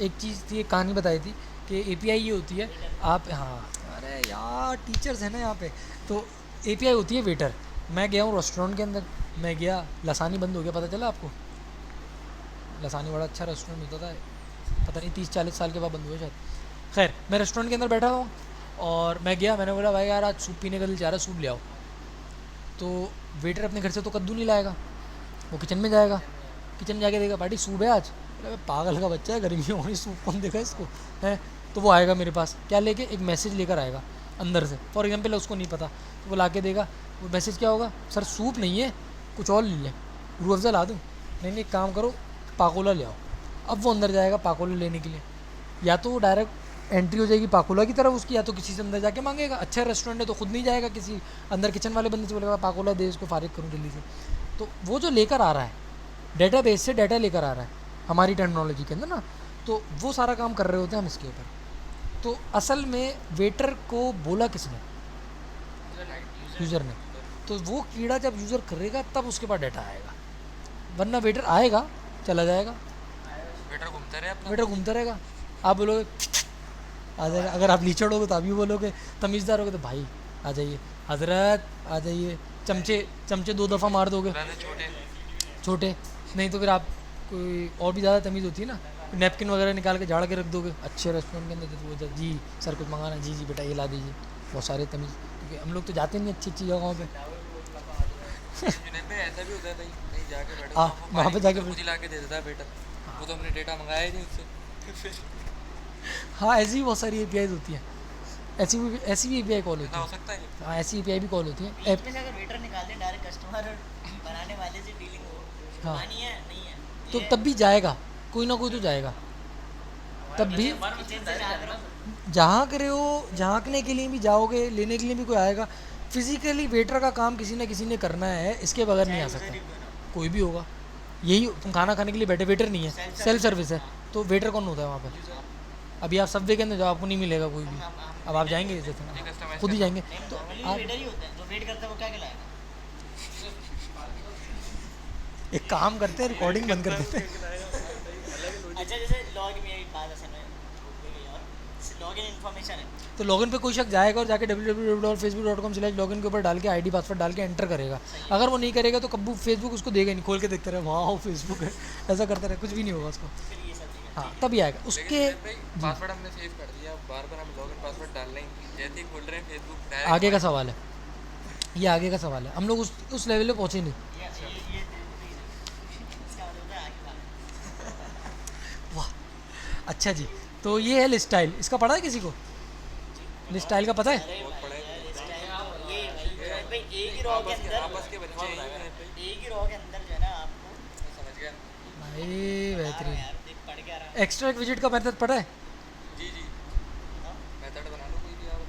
एक चीज़ थी, एक कहानी बताई थी कि एपीआई ये होती है, आप, हाँ अरे यार टीचर्स हैं ना यहाँ पे, तो एपीआई होती है वेटर। मैं गया हूँ रेस्टोरेंट के अंदर, मैं गया, लसानी बंद हो गया, पता चला आपको, लसानी बड़ा अच्छा रेस्टोरेंट होता था, पता नहीं 30-40 साल के बाद बंद हुआ शायद। खैर, मैं रेस्टोरेंट के अंदर बैठा हूँ और मैं गया, मैंने बोला भाई यार आज सूप पीने का दिल चाह रहा है, सूप ले आओ। तो वेटर अपने घर से तो कद्दू नहीं लाएगा, वो किचन में जाएगा, किचन में जाके देगा पार्टी सूप है आज, अरे पागल का बच्चा है, गर्मी हो रही, सूप कौन देगा इसको है। तो वो आएगा मेरे पास क्या लेके, एक मैसेज लेकर आएगा अंदर से, फॉर एग्जांपल उसको नहीं पता, तो वो ला के देगा। वो मैसेज क्या होगा, सर सूप नहीं है, कुछ और ले लें, रूह अफ़ज़ा ला दूँ, नहीं एक काम करो पाकोला ले आओ। अब वो अंदर जाएगा पाकोला लेने के लिए, या तो वो डायरेक्ट एंट्री हो जाएगी पाकोला की तरफ उसकी, या तो किसी से अंदर जाके मांगेगा। अच्छा रेस्टोरेंट है तो खुद नहीं जाएगा, किसी अंदर किचन वाले बंदे से बोलेगा पाकोला दे, इसको फारिग करूँ जल्दी से। तो वो जो लेकर आ रहा है, डेटाबेस से डाटा लेकर आ रहा है हमारी टर्मिनोलॉजी के अंदर ना, तो वो सारा काम कर रहे होते हैं हम इसके ऊपर। तो असल में वेटर को बोला किसने, यूज़र ने। तो वो कीड़ा जब यूज़र करेगा तब उसके पास डाटा आएगा, वरना वेटर आएगा चला जाएगा, वेटर घूमते रहे अपना। वेटर घूमता रहेगा। आप बोलोगे आ जाएगा, अगर आप लीचड़ होगे तो आप भी बोलोगे, तमीज़दार होगे तो भाई आ जाइए, हजरत आ जाइए, चमचे चमचे 2 दफ़ा मार दोगे रहते छोटे। छोटे, नहीं तो फिर आप कोई और भी ज़्यादा तमीज़ होती है ना, नैपकिन वगैरह निकाल के झाड़ के रख दोगे अच्छे रेस्टोरेंट के अंदर, तो वो जी सर कुछ मंगाना, जी जी बेटा ये ला दीजिए, बहुत सारे तमीज़, क्योंकि हम लोग तो जाते नहीं अच्छी अच्छी जगहों पे। यूनियन पे ऐसा भी होता है भाई, कहीं जाके बैठो हाँ, वो वहाँ पे पानी जाके तो खुद ही ला के दे देता है वेटर, वो तो हमने डेटा मंगाया ही नहीं उससे। हाँ, ऐसी भी बहुत सारी एपीआई होती हैं, ऐसी भी एपीआई कॉल होती ऐसा हो है। सकता है। हाँ, ऐसी एपीआई भी कॉल होती है। बीच में से अगर वेटर निकाल दें, डायरेक्ट कस्टमर और बनाने वाले से डीलिंग हो, हाँ। पानी है नहीं है तो तब भी जाएगा, कोई ना कोई तो जाएगा, तब भी किचन से जहाँ करो जहाँ करे हो, झाँकने के लिए भी जाओगे, लेने के लिए भी कोई आएगा। फिजिकली वेटर का काम किसी न किसी ने करना है, इसके बगैर नहीं आ सकता, कोई भी होगा। यही तुम खाना खाने के लिए बैठे, वेटर नहीं है, सेल्फ सर्विस है, तो वेटर कौन होता है वहाँ पर। अभी आप सबवे के अंदर जाओ, आपको नहीं मिलेगा कोई भी, अब आप जाएंगे जैसे खुद ही जाएंगे, तो आप वेटर ही होता है, जो वेट करता है वो क्या खिलाएगा। एक काम करते हैं, रिकॉर्डिंग बंद कर देते हैं। अच्छा, जैसे लॉग में एक बात असल में लॉग इन इन्फॉर्मेशन है, तो लॉगिन पे कोई शख्स जाएगा और जाके www.facebook.com/login के ऊपर डाल के आईडी पासवर्ड डाल के एंटर करेगा। अगर वो नहीं करेगा तो कभी फेसबुक उसको देगा नहीं, खोल के देखते रहे वाह फेसबुक है, ऐसा करता रहे, कुछ भी नहीं होगा उसको। फिर ये सब चीज़ें हाँ तभी आएगा लेकिन उसके। जुनेद भाई जी, पासवर्ड हमने सेव कर दिया, बार बार हम लॉगिन पासवर्ड डाल रहे हैं, जैसे ही खोल रहे हैं फेसबुक आगे का डायरेक्ट सवाल है, ये आगे का सवाल है, हम लोग उस लेवल पे पहुँचे नहीं। ये इसका मतलब है आगे वाला। वाह, अच्छा जी। तो ये है लिस्टाइल, इसका पढ़ा है किसी को? लिस्टाइल का पता है? अरे बहुत भाई पढ़ा है यार भाई। इस टाइम तो ये भाई भाई एक ही रॉ के आपस के अंदर बच्चे हैं जुनेद भाई। एक ही रॉ के अंदर जो है ना आपको मैं समझ गया। भाई बता रहा हूँ बेहतरीन। यार, देख पढ़ के आ रहा एक्स्ट्रा विजिट का मेथड पढ़ा है? जी जी, हाँ? मेथड बना लो कोई भी आप।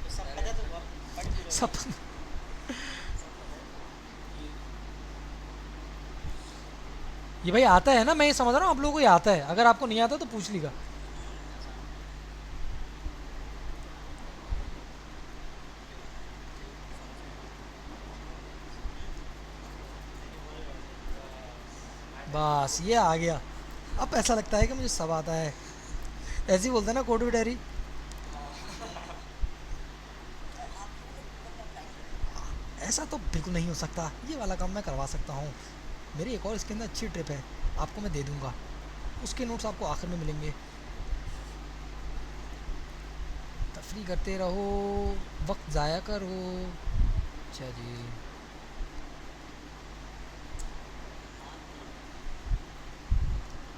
तो सब पता तो अब पढ़ क्यों रहे हो? सब। ये भाई आता है ना, मैं ये समझ रहा हूँ आप लोगों को ये आता है, अगर आपको नहीं आता तो पूछ लीजिएगा। बस ये आ गया। अब ऐसा लगता है कि मुझे सब आता है, ऐसे ही बोलते हैं ना कोड भी डायरी। ऐसा तो बिल्कुल नहीं हो सकता, ये वाला काम मैं करवा सकता हूँ। मेरी एक और इसके अंदर अच्छी ट्रिप है, आपको मैं दे दूंगा, उसके नोट्स आपको आखिर में मिलेंगे। तफरी करते रहो, वक्त ज़ाया करो। अच्छा जी,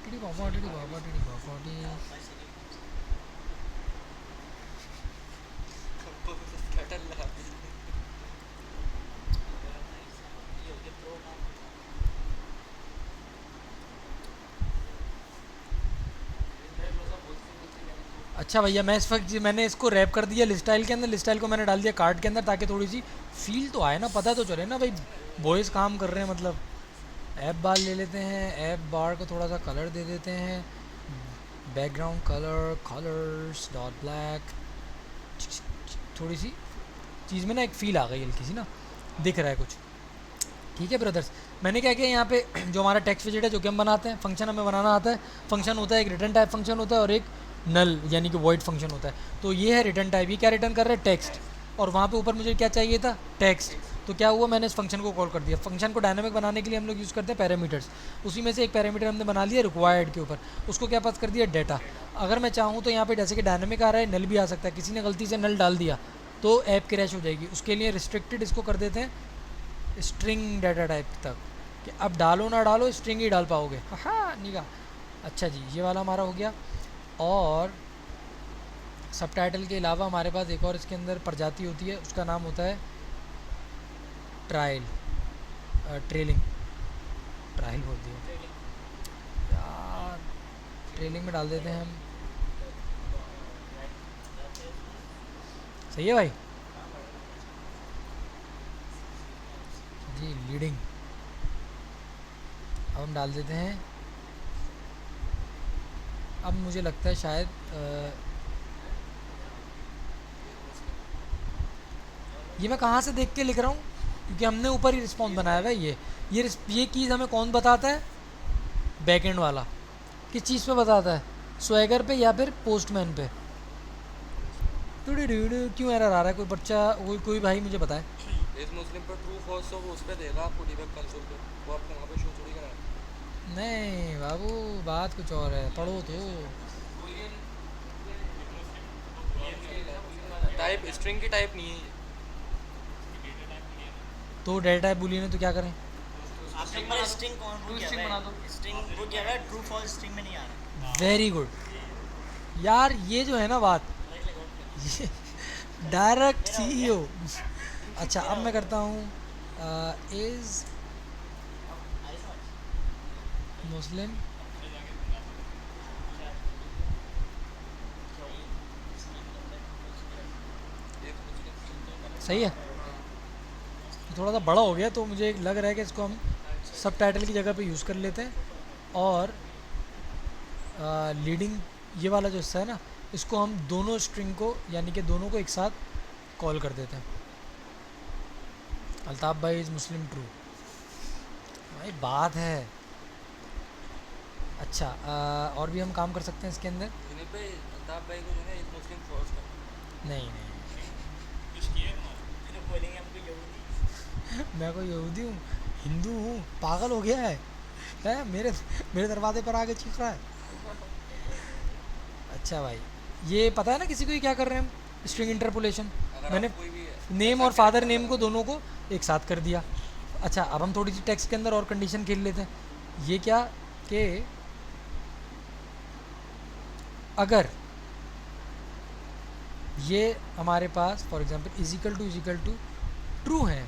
टिडी बाबा टिडी बाबा टिडी बाबा टी। क्या डर लगा। ये हो गया प्रो काम। अच्छा भैया, मैं इस वक्त जी मैंने इसको रैप कर दिया लिस्टाइल के अंदर, लिस्टाइल को मैंने डाल दिया कार्ड के अंदर, ताकि थोड़ी सी फील तो आए ना, पता तो चले ना भाई बॉयज़ काम कर रहे हैं मतलब। ऐप बार ले लेते हैं, ऐप बार को थोड़ा सा कलर दे देते हैं, background colour, colours dot black, थोड़ी सी चीज़ में ना एक फ़ील आ गई हल्की सी ना, दिख रहा है कुछ। ठीक है ब्रदर्स, मैंने क्या किया यहाँ पे जो हमारा टेक्स्ट विजेट है जो कि हम बनाते हैं, फंक्शन हमें बनाना आता है। फंक्शन होता है एक रिटर्न टाइप फंक्शन होता है और एक नल यानी कि वॉइड फंक्शन होता है। तो ये है रिटर्न टाइप, ये क्या रिटर्न कर रहा है? टेक्स्ट। और वहाँ पे ऊपर मुझे क्या चाहिए था? टेक्स्ट। तो क्या हुआ, मैंने इस फंक्शन को कॉल कर दिया। फंक्शन को डायनामिक बनाने के लिए हम लोग यूज़ करते हैं पैरामीटर्स, उसी में से एक पैरामीटर हमने बना लिया रिक्वायर्ड के ऊपर, उसको क्या पास कर दिया? डाटा। अगर मैं चाहूँ तो यहाँ पे जैसे कि डायनामिक आ रहा है, नल भी आ सकता है, किसी ने गलती से नल डाल दिया तो ऐप क्रैश हो जाएगी। उसके लिए रिस्ट्रिक्टेड इसको कर देते हैं स्ट्रिंग डाटा टाइप तक, कि अब डालो ना डालो स्ट्रिंग ही डाल पाओगे। हाँ निगा। अच्छा जी, ये वाला हमारा हो गया। और सब टाइटल के अलावा हमारे पास एक और इसके अंदर प्रजाति होती है, उसका नाम होता है ट्रायल, ट्रेलिंग, ट्रायल बोल दिया यार, ट्रेलिंग में डाल देते हैं हम। सही है भाई जी, लीडिंग। अब हम डाल देते हैं, अब मुझे लगता है शायद ये मैं कहाँ से देख के लिख रहा हूँ, क्योंकि हमने ऊपर ही रिस्पॉन्स बनाया हुआ है। ये चीज़ हमें कौन बताता है? बैकएंड वाला। किस चीज़ पे बताता है? स्वैगर पे या फिर पोस्टमैन पे? क्यों एरर आ रहा है? कोई बच्चा, कोई भाई मुझे बताए। इस मुस्लिम पर ट्रू फॉल्स, तो वो उस पर देगा आपको डीबग कंसोल पे, वो आपको वहाँ पे शो थोड़ी कराएगा। नहीं बाबू, बात कुछ और है, पढ़ो तो। टाइप स्ट्रिंग की टाइप नहीं है। तो डेटा टाइप बुलियन है तो क्या करें? आपने पर स्ट्रिंग कौन वो किया स्ट्रिंग है? बना दो। स्ट्रिंग वो किया है, ट्रू फॉल्स स्ट्रिंग में नहीं आ रहा। वेरी गुड यार, ये जो है ना बात, ये डायरेक्ट सीईओ। अच्छा अब मैं करता हूँ इज़ मुस्लिम सही है। थोड़ा सा बड़ा हो गया तो मुझे लग रहा है कि इसको हम सब टाइटल की जगह पे यूज़ कर लेते हैं। और लीडिंग ये वाला जो हिस्सा है ना, इसको हम दोनों स्ट्रिंग को यानी कि दोनों को एक साथ कॉल कर देते हैं। अल्ताफ़ भाई इज़ मुस्लिम ट्रू, भाई बात है। अच्छा और भी हम काम कर सकते हैं इसके अंदर। जुनेद भाई, अल्ताफ़ भाई को जो है एक मुस्लिम फॉल्स कर। नहीं नहीं, फिर बोलेंगे हमको यहूदी। मैं कोई यहूदी हूँ, हिंदू हूँ, पागल हो गया है मेरे दरवाजे पर आके चीख रहा है। अच्छा भाई, ये पता है ना किसी को ये क्या कर रहे हैं हम, स्ट्रिंग इंटरपोलेशन। अगर मैंने आप कोई भी नेम और फादर नेम को दोनों को एक साथ कर दिया। अच्छा, अब हम थोड़ी सी टेक्स्ट के अंदर और कंडीशन खेल लेते हैं। ये क्या कि अगर ये हमारे पास for example is equal to true है,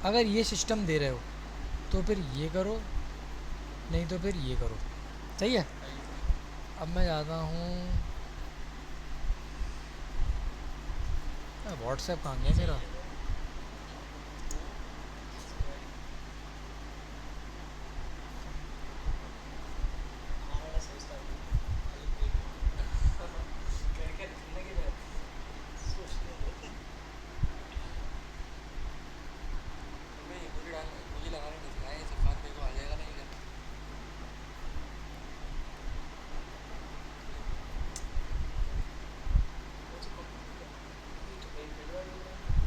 अगर ये सिस्टम दे रहे हो तो फिर ये करो, नहीं तो फिर ये करो। सही है। अब मैं जाता हूँ, व्हाट्सएप कहाँ गया मेरा? हमारा वाला सही स्टार्ट करके रखने के बाद सोचने दो। मैं ये मुझे लगाने नहीं सिखाया, ये सिखा के को आ जाएगा नहीं इधर।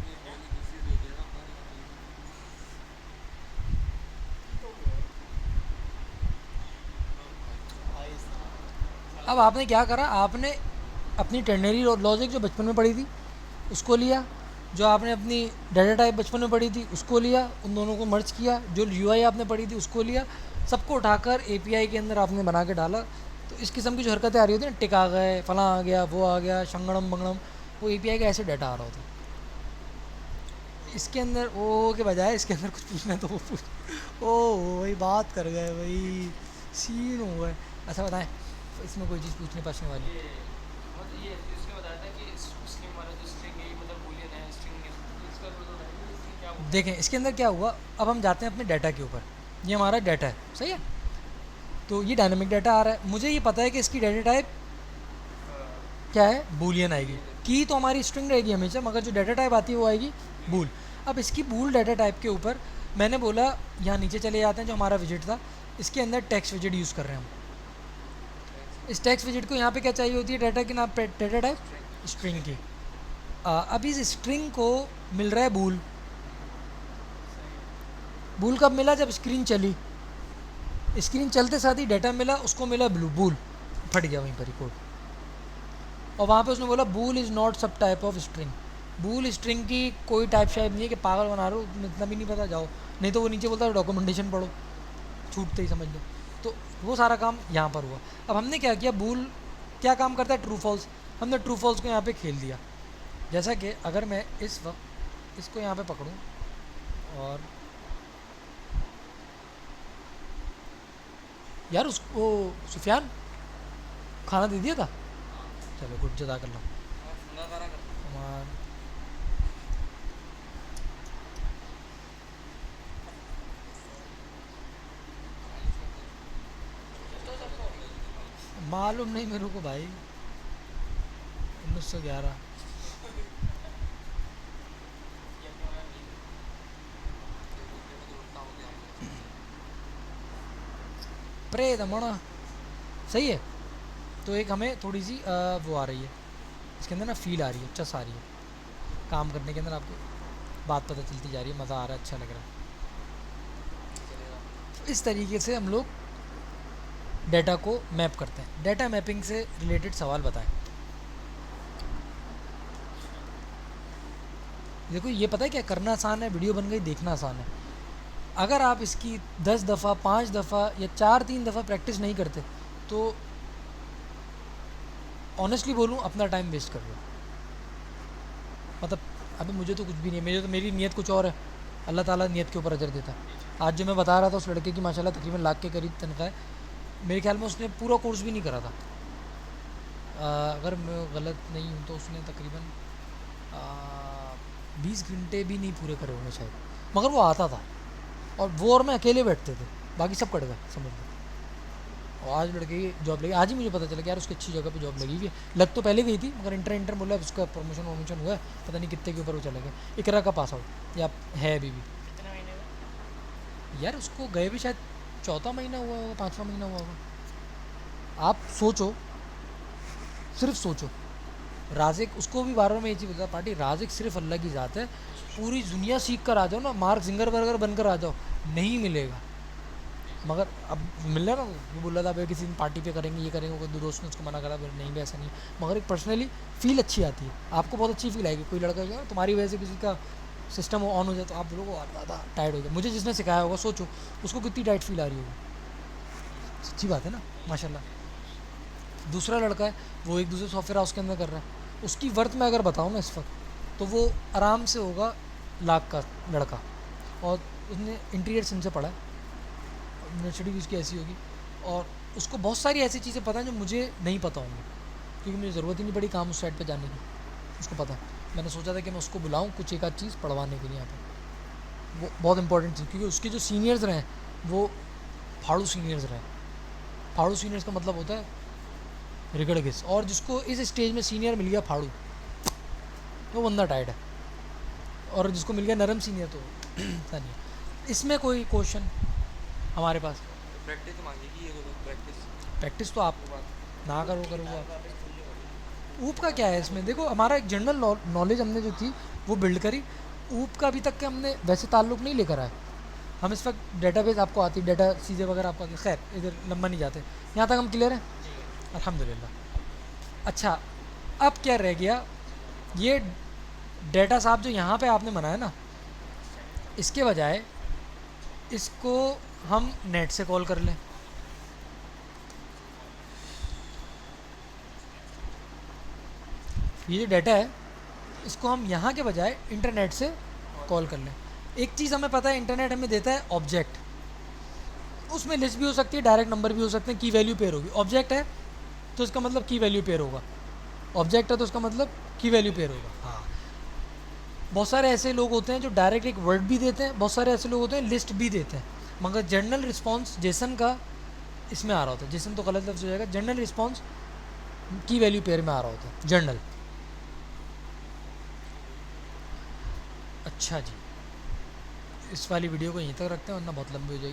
ये बोली दूसरी दे देगा हमारी वाली। अब आपने क्या करा, आपने अपनी टर्नरी लॉजिक जो बचपन में पढ़ी थी उसको लिया, जो आपने अपनी डाटा टाइप बचपन में पढ़ी थी उसको लिया, उन दोनों को मर्ज किया, जो यूआई आपने पढ़ी थी उसको लिया, सबको उठाकर एपीआई के अंदर आपने बना के डाला। तो इस किस्म की जो हरकतें आ रही होती हैं, टिक आ गए, फलां आ गया, वो आ गया, शंगड़म बंगड़म, वो एपीआई का ऐसे डाटा आ रहा होता है। इसके अंदर ओ के बजाय इसके अंदर कुछ पूछना है तो वो पूछ। ओ भाई बात कर गए भाई, सीन हो गए। अच्छा बताएं, इसमें कोई चीज़ पूछने पाछने वाली? ये मतलब ये इसने बताया था कि स्ट्रिंग वाला जो स्ट्रिंग है ये मतलब बूलियन है, स्ट्रिंग है, तो इसका मतलब है कि इसमें क्या हुआ? देखें इसके अंदर क्या हुआ। अब हम जाते हैं अपने डाटा के ऊपर, ये हमारा डाटा है, सही है। तो ये डायनामिक डाटा आ रहा है, मुझे ये पता है कि इसकी डाटा टाइप क्या है, बूलियन आएगी। की तो हमारी स्ट्रिंग रहेगी हमेशा, मगर जो डाटा टाइप आती है वो आएगी बूल। अब इसकी बूल डाटा टाइप के ऊपर मैंने बोला, यहाँ नीचे चले जाते हैं, जो हमारा विजिट था इसके अंदर टेक्स्ट विजिट यूज़ कर रहे हैं हम। इस टेक्स्ट विजिट को यहाँ पे क्या चाहिए होती है, डाटा की नाम, डाटा टाइप स्ट्रिंग की। अब इस स्ट्रिंग को मिल रहा है बूल। बूल कब मिला, जब स्क्रीन चली, स्क्रीन चलते साथ ही डाटा मिला, उसको मिला ब्लू बूल, फट गया वहीं पर ही कोड। और वहाँ पे उसने बोला bool is not subtype of string. Bool string की कोई टाइप शायद नहीं है, कि पागल बना रहे हो, इतना भी नहीं पता, जाओ। नहीं तो वो नीचे बोलता है डॉक्यूमेंटेशन पढ़ो, छूटते ही समझ लो। तो वो सारा काम यहाँ पर हुआ। अब हमने क्या किया, बूल क्या काम करता है, ट्रू फॉल्स। हमने ट्रू फॉल्स को यहाँ पे खेल दिया। जैसा कि अगर मैं इस वक्त इसको यहाँ पे पकड़ूँ और यार उसको सुफियान खाना दे दिया था, चलो गुड, जज़ाकल्लाह। हाँ, सुना करा कर। हमार मालूम नहीं मेरे को भाई, 1911। प्रे दमना सही है। तो एक हमें थोड़ी सी वो आ रही है इसके अंदर ना, फील आ रही है, चस आ रही है काम करने के अंदर, आपको बात पता चलती जा रही है, मज़ा आ रहा है, अच्छा लग रहा है। तो इस तरीके से हम लोग डाटा को मैप करते हैं। डाटा मैपिंग से रिलेटेड सवाल बताएं। देखो ये पता है क्या, करना आसान है, वीडियो बन गई, देखना आसान है। अगर आप इसकी 10 दफ़ा 5 दफ़ा या 4-3 दफ़ा प्रैक्टिस नहीं करते तो ऑनेस्टली बोलूँ अपना टाइम वेस्ट कर रहे हो। मतलब अभी मुझे तो कुछ भी नहीं है, मेरी नीयत कुछ और है, अल्लाह ताला नीयत के ऊपर अजर देता है। आज जो मैं बता रहा था उस लड़के की माशाल्लाह तकरीबन लाख के करीब तनख्वाह है, मेरे ख्याल में उसने पूरा कोर्स भी नहीं करा था। अगर मैं गलत नहीं हूँ तो उसने तकरीबन 20 घंटे भी नहीं पूरे करे होंगे शायद, मगर वो आता था। और वो और मैं अकेले बैठते थे, बाकी सब कट गए समझ लो। और आज लड़के की जॉब लगी, आज ही मुझे पता चला कि यार उसकी अच्छी जगह पे जॉब लगी हुई है। लग तो पहले गई थी, मगर इंटर बोला उसका प्रमोशन हुआ है, पता नहीं कितने के ऊपर वो चले गए। इकरा का पास आउट या है अभी भी। कितने महीने में? यार उसको गए भी शायद 4वां महीना हुआ होगा, 5वां महीना हुआ होगा। आप सोचो, सिर्फ सोचो, राज़िक उसको भी बार बार में ये चीज़ बोलता पार्टी, राज़िक सिर्फ अल्लाह की ज़ात है। पूरी दुनिया सीख कर आ जाओ ना, मार्क जिंगरबर्गर बनकर आ जाओ, नहीं मिलेगा। मगर अब मिल रहा ना, वो बोल रहा था भाई किसी दिन पार्टी पे करेंगे, ये करेंगे, कोई दो दोस्त ने उसको मना करा, बोले नहीं भी ऐसा नहीं, मगर एक पर्सनली फील अच्छी आती है, आपको बहुत अच्छी फील आएगी। कोई लड़का जो है तुम्हारी वजह से किसी का सिस्टम ऑन हो जाए तो आप बोलोगे ज़्यादा टायर्ड हो गया। मुझे जिसने सिखाया होगा सोचो उसको कितनी टाइट फील आ रही होगी, सच्ची बात है ना, माशाल्लाह। दूसरा लड़का है वो एक दूसरे सॉफ्टवेयर हाउस के अंदर कर रहा है, उसकी वर्थ मैं अगर बताऊँ ना इस वक्त, तो वो आराम से होगा लाख का लड़का, और उसने इंटीरियर सिम से पढ़ा है, नेचुरली भी उसकी ऐसी होगी, और उसको बहुत सारी ऐसी चीज़ें पता हैं जो मुझे नहीं पता होंगी, क्योंकि मुझे ज़रूरत ही नहीं पड़ी काम उस साइड पे जाने की, उसको पता है। मैंने सोचा था कि मैं उसको बुलाऊं कुछ एक आध चीज़ पढ़वाने के लिए यहाँ पे, वो बहुत इंपॉर्टेंट चीज़, क्योंकि उसके जो सीनियर्स रहे वो फाड़ू सीनियर्स रहे। फाड़ू सीनियर्स का मतलब होता है रिगड़ घिस, और जिसको इस स्टेज में सीनियर मिल गया फाड़ू, तो बंदा टाइट है, और जिसको मिल गया नरम सीनियर तो पता नहीं। इसमें कोई क्वेश्चन हमारे पास? प्रैक्टिस तो मांगेगी ये, तो प्रैक्टिस प्रैक्टिस तो आप बात ना करो करूँगा। वापस खुली होगी। ऊप का क्या है इसमें? देखो हमारा एक जनरल नॉलेज हमने जो थी वो बिल्ड करी, ऊप का अभी तक के हमने वैसे ताल्लुक़ नहीं लेकर आए। हम इस वक्त डेटाबेस आपको आती, डाटा चीज़ें वगैरह आपको आती, खैर इधर लंबा नहीं जाते, यहाँ तक हम क्लियर हैं अल्हम्दुलिल्लाह। अच्छा, अब क्या रह गया, ये डेटा साहब जो यहाँ पे आपने बनाया ना, इसके बजाय इसको हम नेट से कॉल कर लें। ये जो डाटा है इसको हम यहाँ के बजाय इंटरनेट से कॉल कर लें। एक चीज़ हमें पता है, इंटरनेट हमें देता है ऑब्जेक्ट, उसमें लिस्ट भी हो सकती है, डायरेक्ट नंबर भी हो सकते हैं, की वैल्यू पेयर होगी। ऑब्जेक्ट है तो इसका मतलब की वैल्यू पेयर होगा, ऑब्जेक्ट है तो इसका मतलब की वैल्यू पेयर होगा। हाँ, बहुत सारे ऐसे लोग होते हैं जो डायरेक्ट एक वर्ड भी देते हैं, बहुत सारे ऐसे लोग होते हैं लिस्ट भी देते हैं, मगर जनरल रिस्पॉन्स जेसन का इसमें आ रहा होता है। जेसन तो गलत लफ्ज़ हो जाएगा, जनरल रिस्पॉन्स की वैल्यू पेयर में आ रहा होता है, जनरल। अच्छा जी, इस वाली वीडियो को यहीं तक रखते हैं वरना बहुत लंबी हो जाएगी।